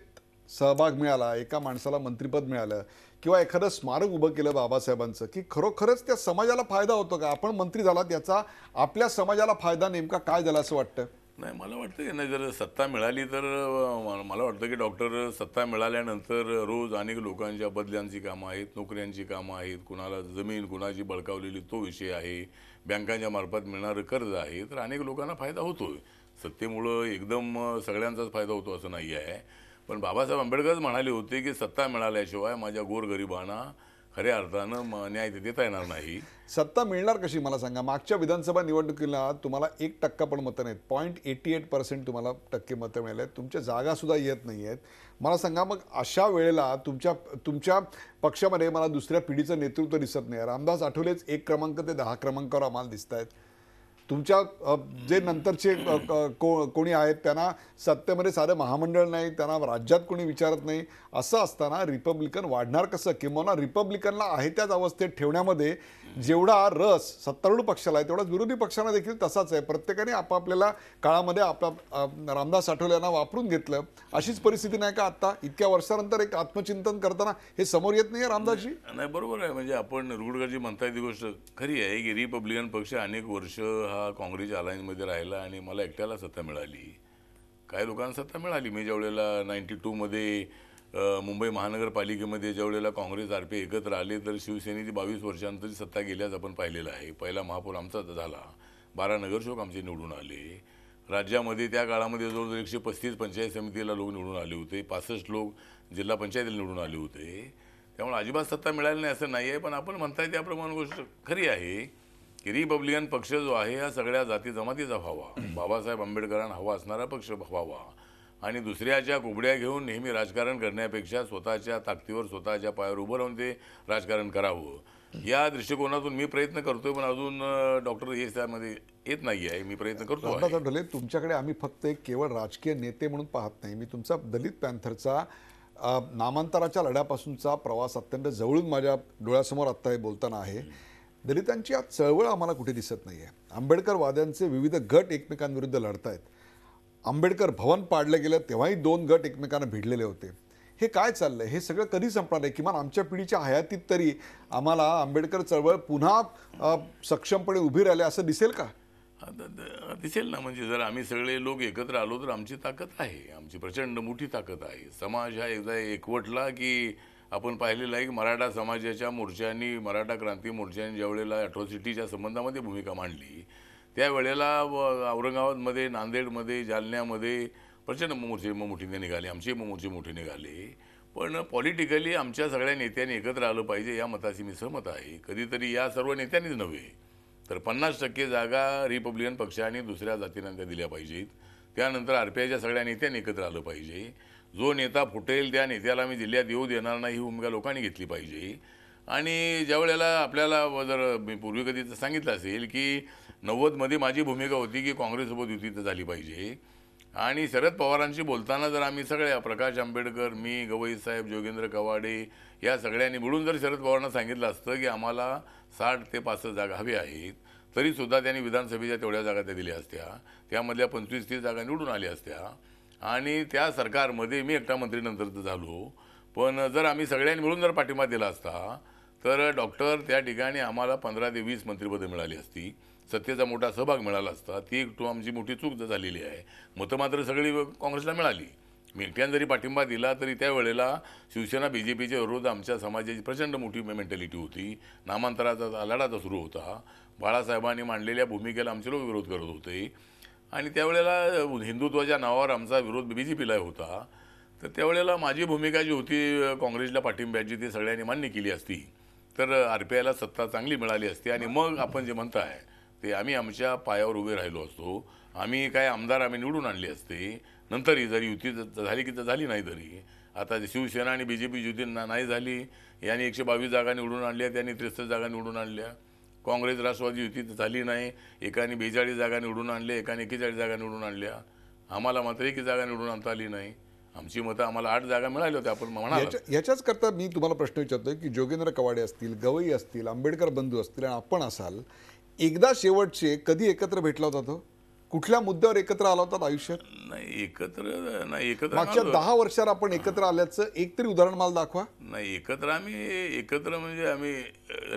सहभाग मिळाला, एका माणसाला मंत्रिपद मिळालं किंवा एखादं स्मारक उभं केलं बाबासाहेबांचं, की खरोखरच त्या समाजाला फायदा होतो का? आपण मंत्री झालात, याचा आपल्या समाजाला फायदा नेमका काय झाला असं वाटतं? नाही, मला वाटतं की नाही, जर सत्ता मिळाली तर मला वाटतं की डॉक्टर सत्ता मिळाल्यानंतर रोज अनेक लोकांच्या बदल्यांची कामं आहेत, नोकऱ्यांची कामं आहेत, कुणाला जमीन कुणाची बळकावलेली तो विषय आहे, बँकांच्या मार्फत मिळणारं कर्ज आहे, तर अनेक लोकांना फायदा होतोय. सत्तेमुळं एकदम सगळ्यांचाच फायदा होतो असं नाही आहे. पण बाबासाहेब आंबेडकरच म्हणाले होते की सत्ता मिळाल्याशिवाय माझ्या गोरगरिबांना खऱ्या अर्थानं न्याय देता येणार नाही. सत्ता मिळणार कशी मला सांगा? मागच्या विधानसभा निवडणुकीला तुम्हाला 1% पण मतं नाहीत, 0.88% तुम्हाला टक्के मतं मिळाले आहेत, तुमच्या जागासुद्धा येत नाही आहेत. मला सांगा मग अशा वेळेला तुमच्या पक्षामध्ये मला दुसऱ्या पिढीचं नेतृत्व दिसत नाही. रामदास आठवलेच 1 क्रमांक ते 10 क्रमांकावर आम्हाला दिसत आहेत. तुमच्या जे नंतरचे कोणी आहेत त्यांना सत्तेमध्ये साधं महामंडळ नाही, त्यांना राज्यात कोणी विचारत नाही. असं असताना रिपब्लिकन वाढणार कसं? किंवा रिपब्लिकनला आहे त्याच अवस्थेत ठेवण्यामध्ये जेवढा रस सत्तारूढ पक्षाला आहे तेवढाच विरोधी पक्षांना देखील तसाच आहे. प्रत्येकाने आपापल्या काळामध्ये रामदास आठवले यांना वापरून घेतलं. अशीच परिस्थिती नाही का आता इतक्या वर्षानंतर एक आत्मचिंतन करताना हे समोर येत नाही रामदासजी? नाही, बरोबर आहे. म्हणजे आपण रुडगरजी म्हणताय ती गोष्ट खरी आहे की रिपब्लिकन पक्ष अनेक वर्ष हा काँग्रेसच्या अलायन्समध्ये राहिला आणि मला एकट्याला सत्ता मिळाली. काही लोकांना सत्ता मिळाली. मी ज्यावेळेला 92मध्ये मुंबई महानगरपालिकेमध्ये ज्यावेळेला काँग्रेस RP एकत्र आले तर शिवसेनेची 22 वर्षांतरी सत्ता गेल्याच आपण पाहिलेलं आहे. पहिला महापौर आमचाच झाला, 12 नगरसेवक आमचे निवडून आले राज्यामध्ये त्या काळामध्ये जवळजवळ 135 पंचायत समितीला लोक निवडून आले होते, 65 लोक जिल्हा पंचायतीला निवडून आले होते. त्यामुळे अजिबात सत्ता मिळाली नाही असं नाही आहे. पण आपण म्हणताय त्याप्रमाणे गोष्ट खरी आहे की रिपब्लिकन पक्ष जो आहे हा सगळ्या जाती जमातीचा व्हावा, बाबासाहेब आंबेडकरांना हवा असणारा पक्ष व्हावा आणि दुसऱ्याच्या कुबड्या घेऊन नेहमी राजकारण करण्यापेक्षा स्वतःच्या ताकदीवर स्वतःच्या पायावर उभं राहून ते राजकारण करावं, या दृष्टिकोनातून मी प्रयत्न करतोय. पण अजून डॉक्टर हे त्यामध्ये येत नाही आहे. मी प्रयत्न करतो आहे. रामदास आठवले, तुमच्याकडे आम्ही फक्त एक केवळ राजकीय नेते म्हणून पाहत नाही. मी तुमचा दलित पॅन्थरचा नामांतराच्या लढ्यापासूनचा प्रवास अत्यंत जवळून माझ्या डोळ्यासमोर आत्ता हे बोलताना आहे. दलितांची आज चळवळ आम्हाला कुठे दिसत नाही आहे. आंबेडकरवाद्यांचे विविध गट एकमेकांविरुद्ध लढतायत. आंबेडकर भवन पाडलं गेलं तेव्हाही 2 गट एकमेकांना भिडलेले होते. हे काय चाललंय? हे सगळं कधी संपणार आहे? किमान आमच्या पिढीच्या हयातीत तरी आम्हाला आंबेडकर चळवळ पुन्हा सक्षमपणे उभी राहिली असं दिसेल का? दिसेल ना. म्हणजे जर आम्ही सगळे लोक एकत्र आलो तर आमची ताकद आहे, आमची प्रचंड मोठी ताकद आहे. समाज हा एकदा एकवटला की आपण पाहिलेलं आहे की मराठा समाजाच्या मोर्चांनी, मराठा क्रांती मोर्चांनी ज्या वेळेला अॅट्रॉसिटीच्या संबंधामध्ये भूमिका मांडली त्यावेळेला औरंगाबादमध्ये, नांदेडमध्ये, जालन्यामध्ये प्रचंड मोर्चे मोठीने निघाले, आमचे मोर्चे मोठे निघाले. पण पॉलिटिकली आमच्या सगळ्या नेत्यांनी एकत्र आलं पाहिजे या मताशी मी सहमत आहे. कधीतरी या सर्व नेत्यांनीच नव्हे तर 50% जागा रिपब्लिकन पक्षाने दुसऱ्या जातींना त्या दिल्या पाहिजेत. त्यानंतर RPIच्या सगळ्या नेत्यांनी एकत्र आलं पाहिजे. जो नेता फुटेल त्या नेत्याला मी जिल्ह्यात येऊ देणार नाही ही भूमिका लोकांनी घेतली पाहिजे. आणि ज्या वेळेला आपल्याला जर मी पूर्वी कधी सांगितलं असेल की 90मध्ये माझी भूमिका होती की काँग्रेससोबत युती तर झाली पाहिजे. आणि शरद पवारांशी बोलताना जर आम्ही सगळ्या प्रकाश आंबेडकर, मी, गवई साहेब, जोगेंद्र कवाडे या सगळ्यांनी मिळून जर शरद पवारांना सांगितलं असतं की आम्हाला 60 ते 65 जागा हव्या आहेत तरीसुद्धा त्यांनी विधानसभेच्या तेवढ्या जागा त्या दिल्या असत्या. त्यामधल्या 25-30 जागा निवडून आल्या असत्या. आणि त्या सरकारमध्ये मी एकटा मंत्री नंतर झालो. पण जर आम्ही सगळ्यांनी मिळून जर पाठिंबा दिला असता तर डॉक्टर त्या ठिकाणी आम्हाला 15 ते 20 मंत्रिपदं मिळाली असती, सत्तेचा मोठा सहभाग मिळाला असता. ती एक आमची मोठी चूक झालेली आहे. मतं मात्र सगळी काँग्रेसला मिळाली. मी एकट्यानं जरी पाठिंबा दिला तरी त्यावेळेला शिवसेना BJPच्या विरोध आमच्या समाजाची प्रचंड मोठी मेंटॅलिटी होती. नामांतराचा लढा तर सुरू होता. बाळासाहेबांनी मांडलेल्या भूमिकेला आमचे लोक विरोध करत होते. आणि त्यावेळेला हिंदुत्वाच्या नावावर आमचा विरोध BJPला होता. तर त्यावेळेला माझी भूमिका जी होती काँग्रेसला पाठिंब्याची ती सगळ्यांनी मान्य केली असती तर RPIला सत्ता चांगली मिळाली असती. आणि मग आपण जे म्हणताय ते आम्ही आमच्या पायावर उभे राहिलो असतो. आम्ही काय आमदार आम्ही निवडून आणले असते. नंतरही जरी युती झाली की तर झाली नाही तरी आता शिवसेना आणि BJP युती नाही झाली. यांनी 122 जागा निवडून आणल्या, त्यांनी 63 जागा निवडून आणल्या. काँग्रेस राष्ट्रवादी युती झाली नाही. एकाने 42 जागा निवडून आणल्या, एकाने 41 जागा निवडून आणल्या. आम्हाला मात्र 1 जागा निवडून आणता आली नाही. आमची मतं आम्हाला 8 जागा मिळाल्या होत्या. आपण म्हणाल याच्याच करता मी तुम्हाला प्रश्न विचारतोय की जोगेंद्र कवाडे असतील, गवई असतील, आंबेडकर बंधू असतील आणि आपण असाल, एकदा शेवटचे कधी एकत्र भेटला होता तो? कुठल्या मुद्द्यावर एकत्र आला होता आयुष्यात? नाही एकत्र मागच्या 10 वर्षात आपण एकत्र आल्याचं एक तरी उदाहरण मला दाखवा. नाही एकत्र म्हणजे आम्ही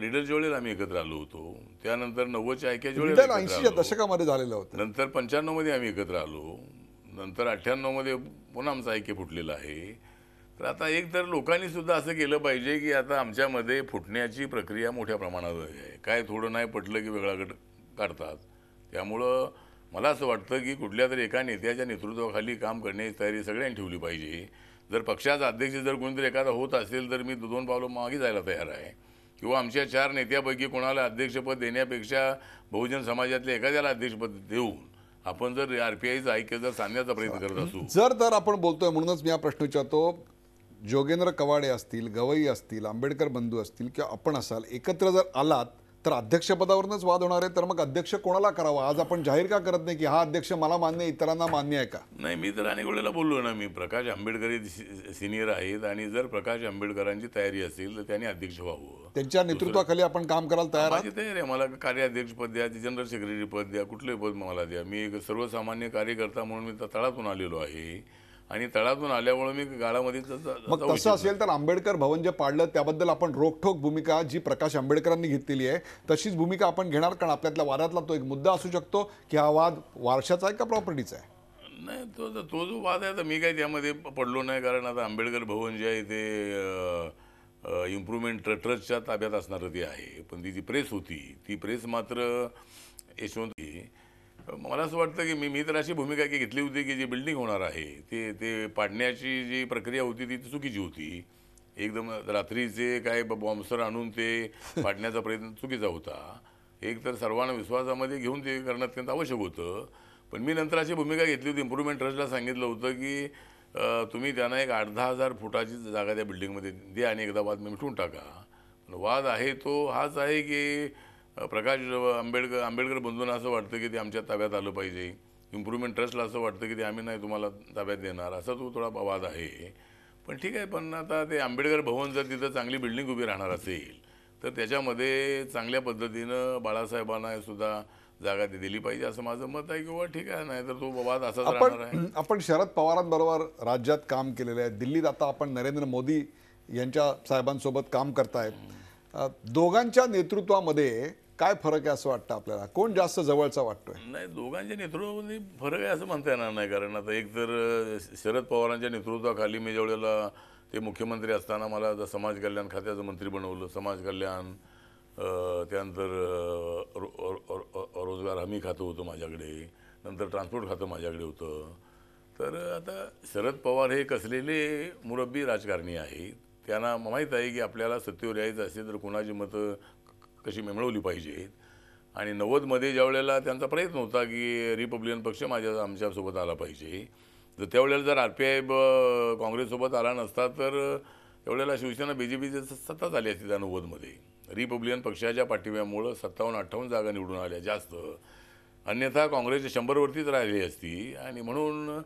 रीडरच्या वेळेला आम्ही एकत्र आलो होतो. त्यानंतर 90च्या ऐक्याच्या वेळेला 80च्या दशकामध्ये झालेलं होतं. नंतर 95मध्ये आम्ही एकत्र आलो. नंतर 98मध्ये पुन्हा आमचं ऐक्य फुटलेलं आहे. तर आता एक तर लोकांनी सुद्धा असं केलं पाहिजे की आता आमच्यामध्ये फुटण्याची प्रक्रिया मोठ्या प्रमाणात आहे. काय थोडं नाही पटलं की वेगळा गट काढतात. त्यामुळं मला असं वाटतं की कुठल्या तरी एका नेत्याच्या नेतृत्वाखाली काम करण्याची तयारी सगळ्यांनी ठेवली पाहिजे. जर पक्षाचा अध्यक्ष जर कोणीतरी एखादा होत असेल तर मी 2 पावलं मागे जायला तयार आहे. किंवा आमच्या 4 नेत्यापैकी कोणाला अध्यक्षपद देण्यापेक्षा बहुजन समाजातल्या एखाद्याला अध्यक्षपद देऊन आपण जर RPIचं ऐक्य जर सांगण्याचा प्रयत्न करत असू तर आपण बोलतोय म्हणूनच मी हा प्रश्न विचारतो. जोगेंद्र कवाडे असतील, गवई असतील, आंबेडकर बंधू असतील किंवा आपण असाल, एकत्र जर आलात तर अध्यक्षपदावरूनच वाद होणार आहे. तर मग अध्यक्ष कोणाला करावा? आज आपण जाहीर का करत नाही की हा अध्यक्ष मला मान्य, इतरांना मान्य आहे का? नाही, मी तर अनेक वेळेला बोललो ना, मी प्रकाश आंबेडकर सिनियर आहेत आणि जर प्रकाश आंबेडकरांची तयारी असेल तर त्यांनी अध्यक्ष व्हावं. त्यांच्या नेतृत्वाखाली आपण काम करायला तयार आहात? माझी तयारी आहे. मला कार्याध्यक्ष पद द्या, जनरल सेक्रेटरी पद द्या, कुठलंही पद मला द्या. मी एक सर्वसामान्य कार्यकर्ता म्हणून मी तळातून आलेलो आहे आणि तळातून आल्यामुळे मी गाळामध्ये मग तसं असेल तर आंबेडकर भवन जे पाडलं त्याबद्दल आपण रोखठोक भूमिका जी प्रकाश आंबेडकरांनी घेतलेली आहे तशीच भूमिका आपण घेणार? कारण आपल्यातल्या वादातला तो एक मुद्दा असू शकतो की हा वाद वारशाचा आहे का प्रॉपर्टीचा आहे? नाही, तो जो वाद आहे तर मी काही त्यामध्ये पडलो नाही. कारण आता आंबेडकर भवन जे आहे ते इम्प्रूव्हमेंट ट्रस्टच्या ताब्यात असणारं ते आहे. पण ती जी प्रेस होती ती प्रेस मात्र यशवंत मला असं वाटतं की मी तर अशी भूमिका की घेतली होती की जी बिल्डिंग होणार आहे ते पाडण्याची जी प्रक्रिया होती ती चुकीची होती. एकदम रात्रीचे काय बॉम्बसर आणून ते पाडण्याचा प्रयत्न चुकीचा होता. एक तर सर्वांना विश्वासामध्ये घेऊन ते करणं अत्यंत आवश्यक होतं. पण मी नंतर अशी भूमिका घेतली होती, इम्प्रूव्हमेंट ट्रस्टला सांगितलं होतं की तुम्ही त्यांना एक 8-10 हजार फुटाची जागा त्या बिल्डिंगमध्ये द्या आणि एकदा वाद मिटवून टाका. पण वाद आहे तो हाच आहे की प्रकाश आंबेडकर बंधूंना असं वाटतं की ते आमच्या ताब्यात आलं पाहिजे. इम्प्रूव्हमेंट ट्रस्टला असं वाटतं की ते आम्ही नाही तुम्हाला ताब्यात देणार, असा तो थोडा वाद आहे. पण ठीक आहे, पण आता ते आंबेडकर भवन जर तिथं चांगली बिल्डिंग उभी राहणार असेल तर त्याच्यामध्ये चांगल्या पद्धतीनं बाळासाहेबांना सुद्धा जागा दिली पाहिजे असं माझं मत आहे. किंवा ठीक आहे, नाही तर तो वाद असाच राहणार आहे. आपण शरद पवारांबरोबर राज्यात काम केलेलं आहे. दिल्लीत आता आपण नरेंद्र मोदी यांच्या साहेबांसोबत काम करतायत. दोघांच्या नेतृत्वामध्ये काय फरक आहे असं वाटतं आपल्याला? कोण जास्त जवळचा वाटतोय? नाही, दोघांच्या नेतृत्वामध्ये फरक आहे असं म्हणता येणार नाही. कारण आता एक तर शरद पवारांच्या नेतृत्वाखाली मी ज्यावेळेला ते मुख्यमंत्री असताना मला समाज कल्याण खात्याचं मंत्री बनवलं. समाज कल्याण, त्यानंतर रोजगार हमी खातं होतं माझ्याकडे, नंतर ट्रान्सपोर्ट खातं माझ्याकडे होतं. तर आता शरद पवार हे कसलेले मुरब्बी राजकारणी आहेत. त्यांना माहीत आहे की आपल्याला सत्तेवर यायचं असेल तर कुणाची मतं कशी मिळवली पाहिजेत. आणि 90मध्ये ज्या वेळेला त्यांचा प्रयत्न होता की रिपब्लिकन पक्ष आमच्यासोबत आला पाहिजे, तर त्यावेळेला जर RPI काँग्रेससोबत आला नसता तर त्यावेळेला शिवसेना BJPची सत्ता झाली असती. त्या 90मध्ये रिपब्लिकन पक्षाच्या पाठिंब्यामुळं 57-58 जागा निवडून आल्या जास्त. अन्यथा काँग्रेस 100वरतीच राहिली असती. आणि म्हणून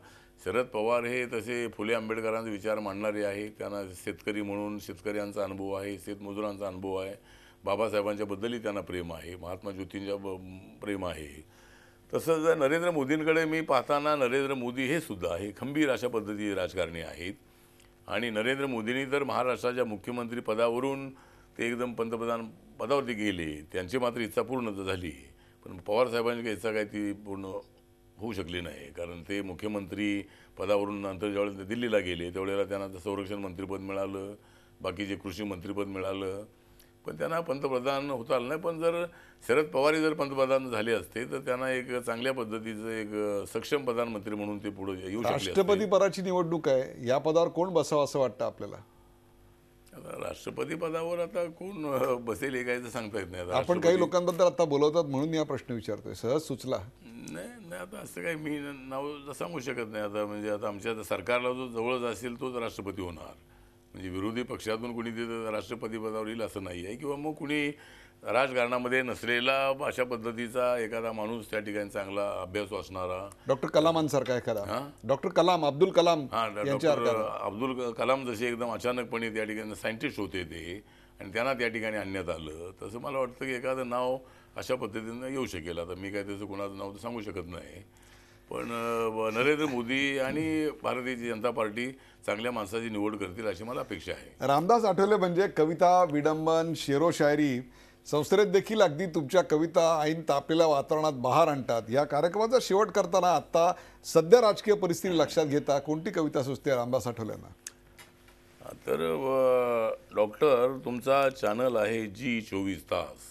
शरद पवार हे तसे फुले आंबेडकरांचे विचार मांडणारे आहेत. त्यांना शेतकरी म्हणून शेतकऱ्यांचा अनुभव आहे, शेतमजुरांचा अनुभव आहे, बाबासाहेबांच्या बद्दलही त्यांना प्रेम आहे, महात्मा ज्योतींच्या प्रेम आहे. तसंच नरेंद्र मोदींकडे मी पाहताना नरेंद्र मोदी हे सुद्धा हे खंबीर अशा पद्धतीचे राजकारणी आहेत. आणि नरेंद्र मोदींनी तर महाराष्ट्राच्या मुख्यमंत्री पदावरून ते एकदम पंतप्रधान पदावरती गेले. त्यांची मात्र इच्छा पूर्ण झाली. पण पवारसाहेबांची इच्छा काय ती पूर्ण होऊ शकली नाही. कारण ते मुख्यमंत्री पदावरून नंतर ज्यावेळेला ते दिल्लीला गेले त्यावेळेला त्यांना संरक्षण मंत्रिपद मिळालं, बाकीचे कृषी मंत्रिपद मिळालं, पण त्यांना पंतप्रधान होता आलं नाही. पण जर शरद पवार जर पंतप्रधान झाले असते तर त्यांना एक चांगल्या पद्धतीचं एक सक्षम प्रधानमंत्री म्हणून ते पुढे येऊ शकले. राष्ट्रपती पदाची निवडणूक आहे, या पदावर कोण बसावं असं वाटतं आपल्याला? आता राष्ट्रपती पदावर आता कोण बसेल हे काय तर सांगता येत नाही. आपण काही लोकांबद्दल आता बोलवतात म्हणून या प्रश्न विचारतोय, सहज सुचला. नाही, आता असं काही मी नाव सांगू शकत नाही. आता म्हणजे आता आमच्या सरकारला जो जवळच असेल तोच राष्ट्रपती होणार. म्हणजे विरोधी पक्षातून कुणी ते राष्ट्रपती पदावर येईल असं नाही आहे. किंवा मग कुणी राजकारणामध्ये नसलेला अशा पद्धतीचा एखादा माणूस त्या ठिकाणी चांगला अभ्यास असणारा, डॉक्टर कलामांसारखा एखादा, डॉक्टर कलाम, अब्दुल कलाम यांच्या अब्दुल कलाम जसे एकदम अचानकपणे त्या ठिकाणी सायंटिस्ट होते ते आणि त्यांना त्या ठिकाणी आणण्यात आलं, तसं मला वाटतं की एखादं नाव अशा पद्धतीनं येऊ शकेल. आता मी काय त्याचं कोणाचं नाव तर सांगू शकत नाही. पण नरेंद्र मोदी आणि भारतीय जनता पार्टी चांगल्या माणसाची निवड करतील अशी मला अपेक्षा आहे. रामदास आठवले म्हणजे कविता, विडंबन, शेरो शायरी संसदेत देखील अगदी तुमच्या कविता ऐन तापलेल्या वातावरणात बहार आणतात. या कार्यक्रमाचा शेवट करताना आता सध्या राजकीय परिस्थिती लक्षात घेता कोणती कविता सुचते रामदास आठवलेंना? तर डॉक्टर, तुमचा चॅनल आहे G24 तास.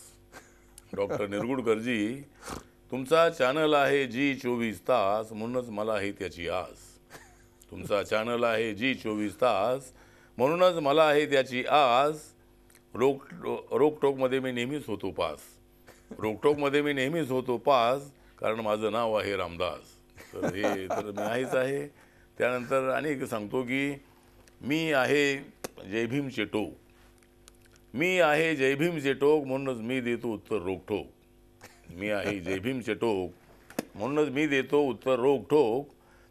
डॉक्टर निरगुडकरजी, तुमचा चॅनल आहे G24 तास, म्हणूनच मला आहे त्याची आस. तुमचा चॅनल आहे G24 तास, म्हणूनच मला आहे त्याची आस. रोकटोकमध्ये मी नेहमीच होतो पास. रोकटोकमध्ये मी नेहमीच होतो पास, कारण माझं नाव आहे रामदास. तर हे तर मी आहेच आहे. त्यानंतर अनेक सांगतो की मी आहे जय भीमचे टोक. मी आहे जय भीमचे टोक, म्हणूनच मी देतो उत्तर रोकठोक. मी आहे जय भीमचे टोक, म्हणूनच मी देतो उत्तर रोकठोक.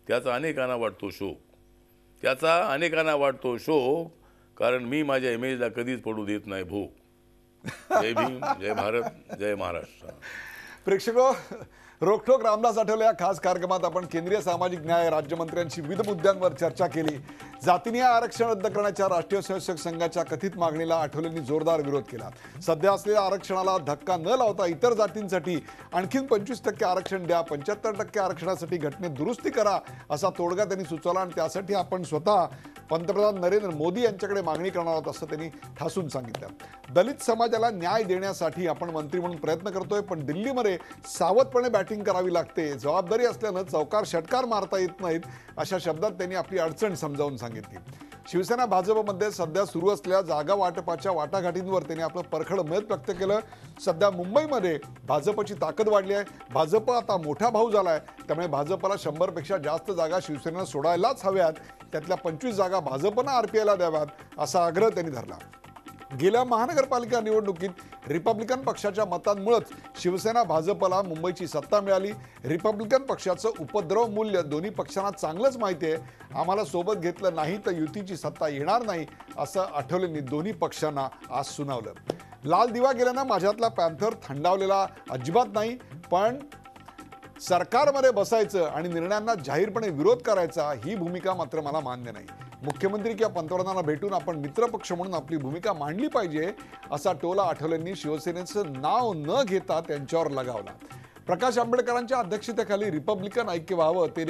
त्याचा अनेकांना वाटतो शोक. त्याचा अनेकांना वाटतो शोक, कारण मी माझ्या इमेजला कधीच पडू देत नाही भोग. जय भीम, जय भारत, जय महाराष्ट्र. प्रेक्षको, रोकठोक रामदास आठवले या खास कार्यक्रमात आपण केंद्रीय सामाजिक न्याय राज्यमंत्र्यांशी विविध मुद्द्यांवर चर्चा केली. जातीय आरक्षण रद्द करण्याच्या राष्ट्रीय स्वयंसेवक संघाच्या कथित मागणीला आठवलेंनी जोरदार विरोध केला. सध्या असलेल्या आरक्षणाला धक्का न लावता इतर जातींसाठी आणखीन 25% आरक्षण द्या, 75% आरक्षणासाठी घटनेत दुरुस्ती करा असा तोडगा त्यांनी सुचवला आणि त्यासाठी आपण स्वतः पंतप्रधान नरेंद्र मोदी यांच्याकडे मागणी करणार आहोत असं त्यांनी ठासून सांगितलं। दलित समाजाला न्याय देण्यासाठी आपण मंत्री म्हणून प्रयत्न करतोय, पण दिल्लीमध्ये सावधपणे बॅटिंग करावी लागते, जबाबदारी असल्यानं चौकार षटकार मारता येत नाहीत अशा शब्दात त्यांनी आपली अडचण समजावून सांगितली। शिवसेना भाजपमध्ये सध्या सुरू असलेल्या जागा वाटपाच्या वाटाघाटींवर त्यांनी आपलं परखड मत व्यक्त केलं। सध्या मुंबईमध्ये भाजपची ताकद वाढली आहे, भाजप आता मोठा भाऊ झालाय, त्यामुळे भाजपला 100 पेक्षा जास्त जागा शिवसेनेनं सोडायलाच हव्यात, त्यातल्या 25 जागा भाजपनं आरपीआयला द्याव्यात असा आग्रह त्यांनी धरला। गेल्या महानगरपालिका निवडणुकीत रिपब्लिकन पक्षाच्या मतांमुळेच शिवसेना भाजपला मुंबईची सत्ता मिळाली। रिपब्लिकन पक्षाचं उपद्रव मूल्य दोन्ही पक्षांना चांगलंच माहिती आहे, आम्हाला सोबत घेतलं नाही तर युतीची सत्ता येणार नाही असं आठवलेंनी दोन्ही पक्षांना आज सुनावलं। लाल दिवा गेल्यानं माझ्यातला पॅन्थर थंडावलेला अजिबात नाही, पण सरकारमध्ये बसायचं आणि निर्णयांना जाहीरपणे विरोध करायचा ही भूमिका मात्र मला मान्य नाही। मुख्यमंत्री किंवा पंतप्रधानांना भेटून आपण मित्रपक्ष म्हणून आपली भूमिका मांडली पाहिजे असा टोला आठवलेंनी शिवसेनेचं नाव न घेता त्यांच्यावर लगावला। प्रकाश आंबेडकरांच्या अध्यक्षतेखाली रिपब्लिकन ऐक्य व्हावं, ते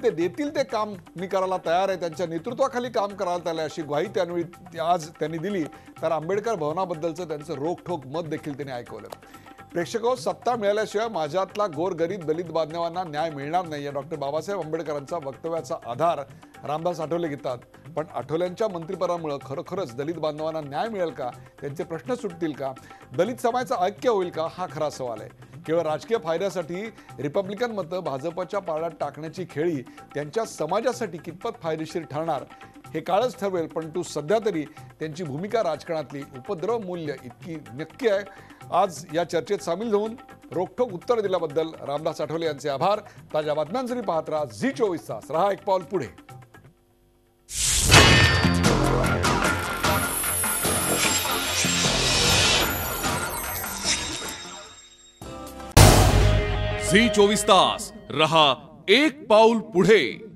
देतील ते काम मी करायला तयार आहे, त्यांच्या नेतृत्वाखाली काम करायला तयार आहे अशी ग्वाही त्यावेळी आज त्यांनी दिली। तर आंबेडकर भवनाबद्दलचं त्यांचं रोखठोक मत देखील त्यांनी ऐकवलं। प्रेक्षको, सत्ता मिळाल्याशिवाय माझ्यातला गोरगरीब दलित बांधवांना न्याय मिळणार नाही या डॉक्टर बाबासाहेब आंबेडकरांचा वक्तव्याचा आधार रामदास आठवले घेतात, पण आठवल्यांच्या मंत्रिपदामुळे खरोखरच दलित बांधवांना न्याय मिळेल का, त्यांचे प्रश्न सुटतील का, दलित समाजाचं ऐक्य होईल का, हा खरा सवाल आहे। केवळ राजकीय फायद्यासाठी रिपब्लिकन मतं भाजपच्या पारड्यात टाकण्याची खेळी त्यांच्या समाजासाठी कितपत फायदेशीर ठरणार हे काळच ठरवेल, परंतु सध्या तरी त्यांची भूमिका राजकारणातली उपद्रव मूल्य इतकी नक्की आहे। आज या चर्चेत सामील होऊन रोखठोक उत्तर दिल्याबद्दल रामदास आठवले यांचे आभार। ताज्या बातम्यांसाठी पाहत राहा झी24 तास, रहा एक पाऊल पुढे। झी24 तास, रहा एक पाऊल पुढे।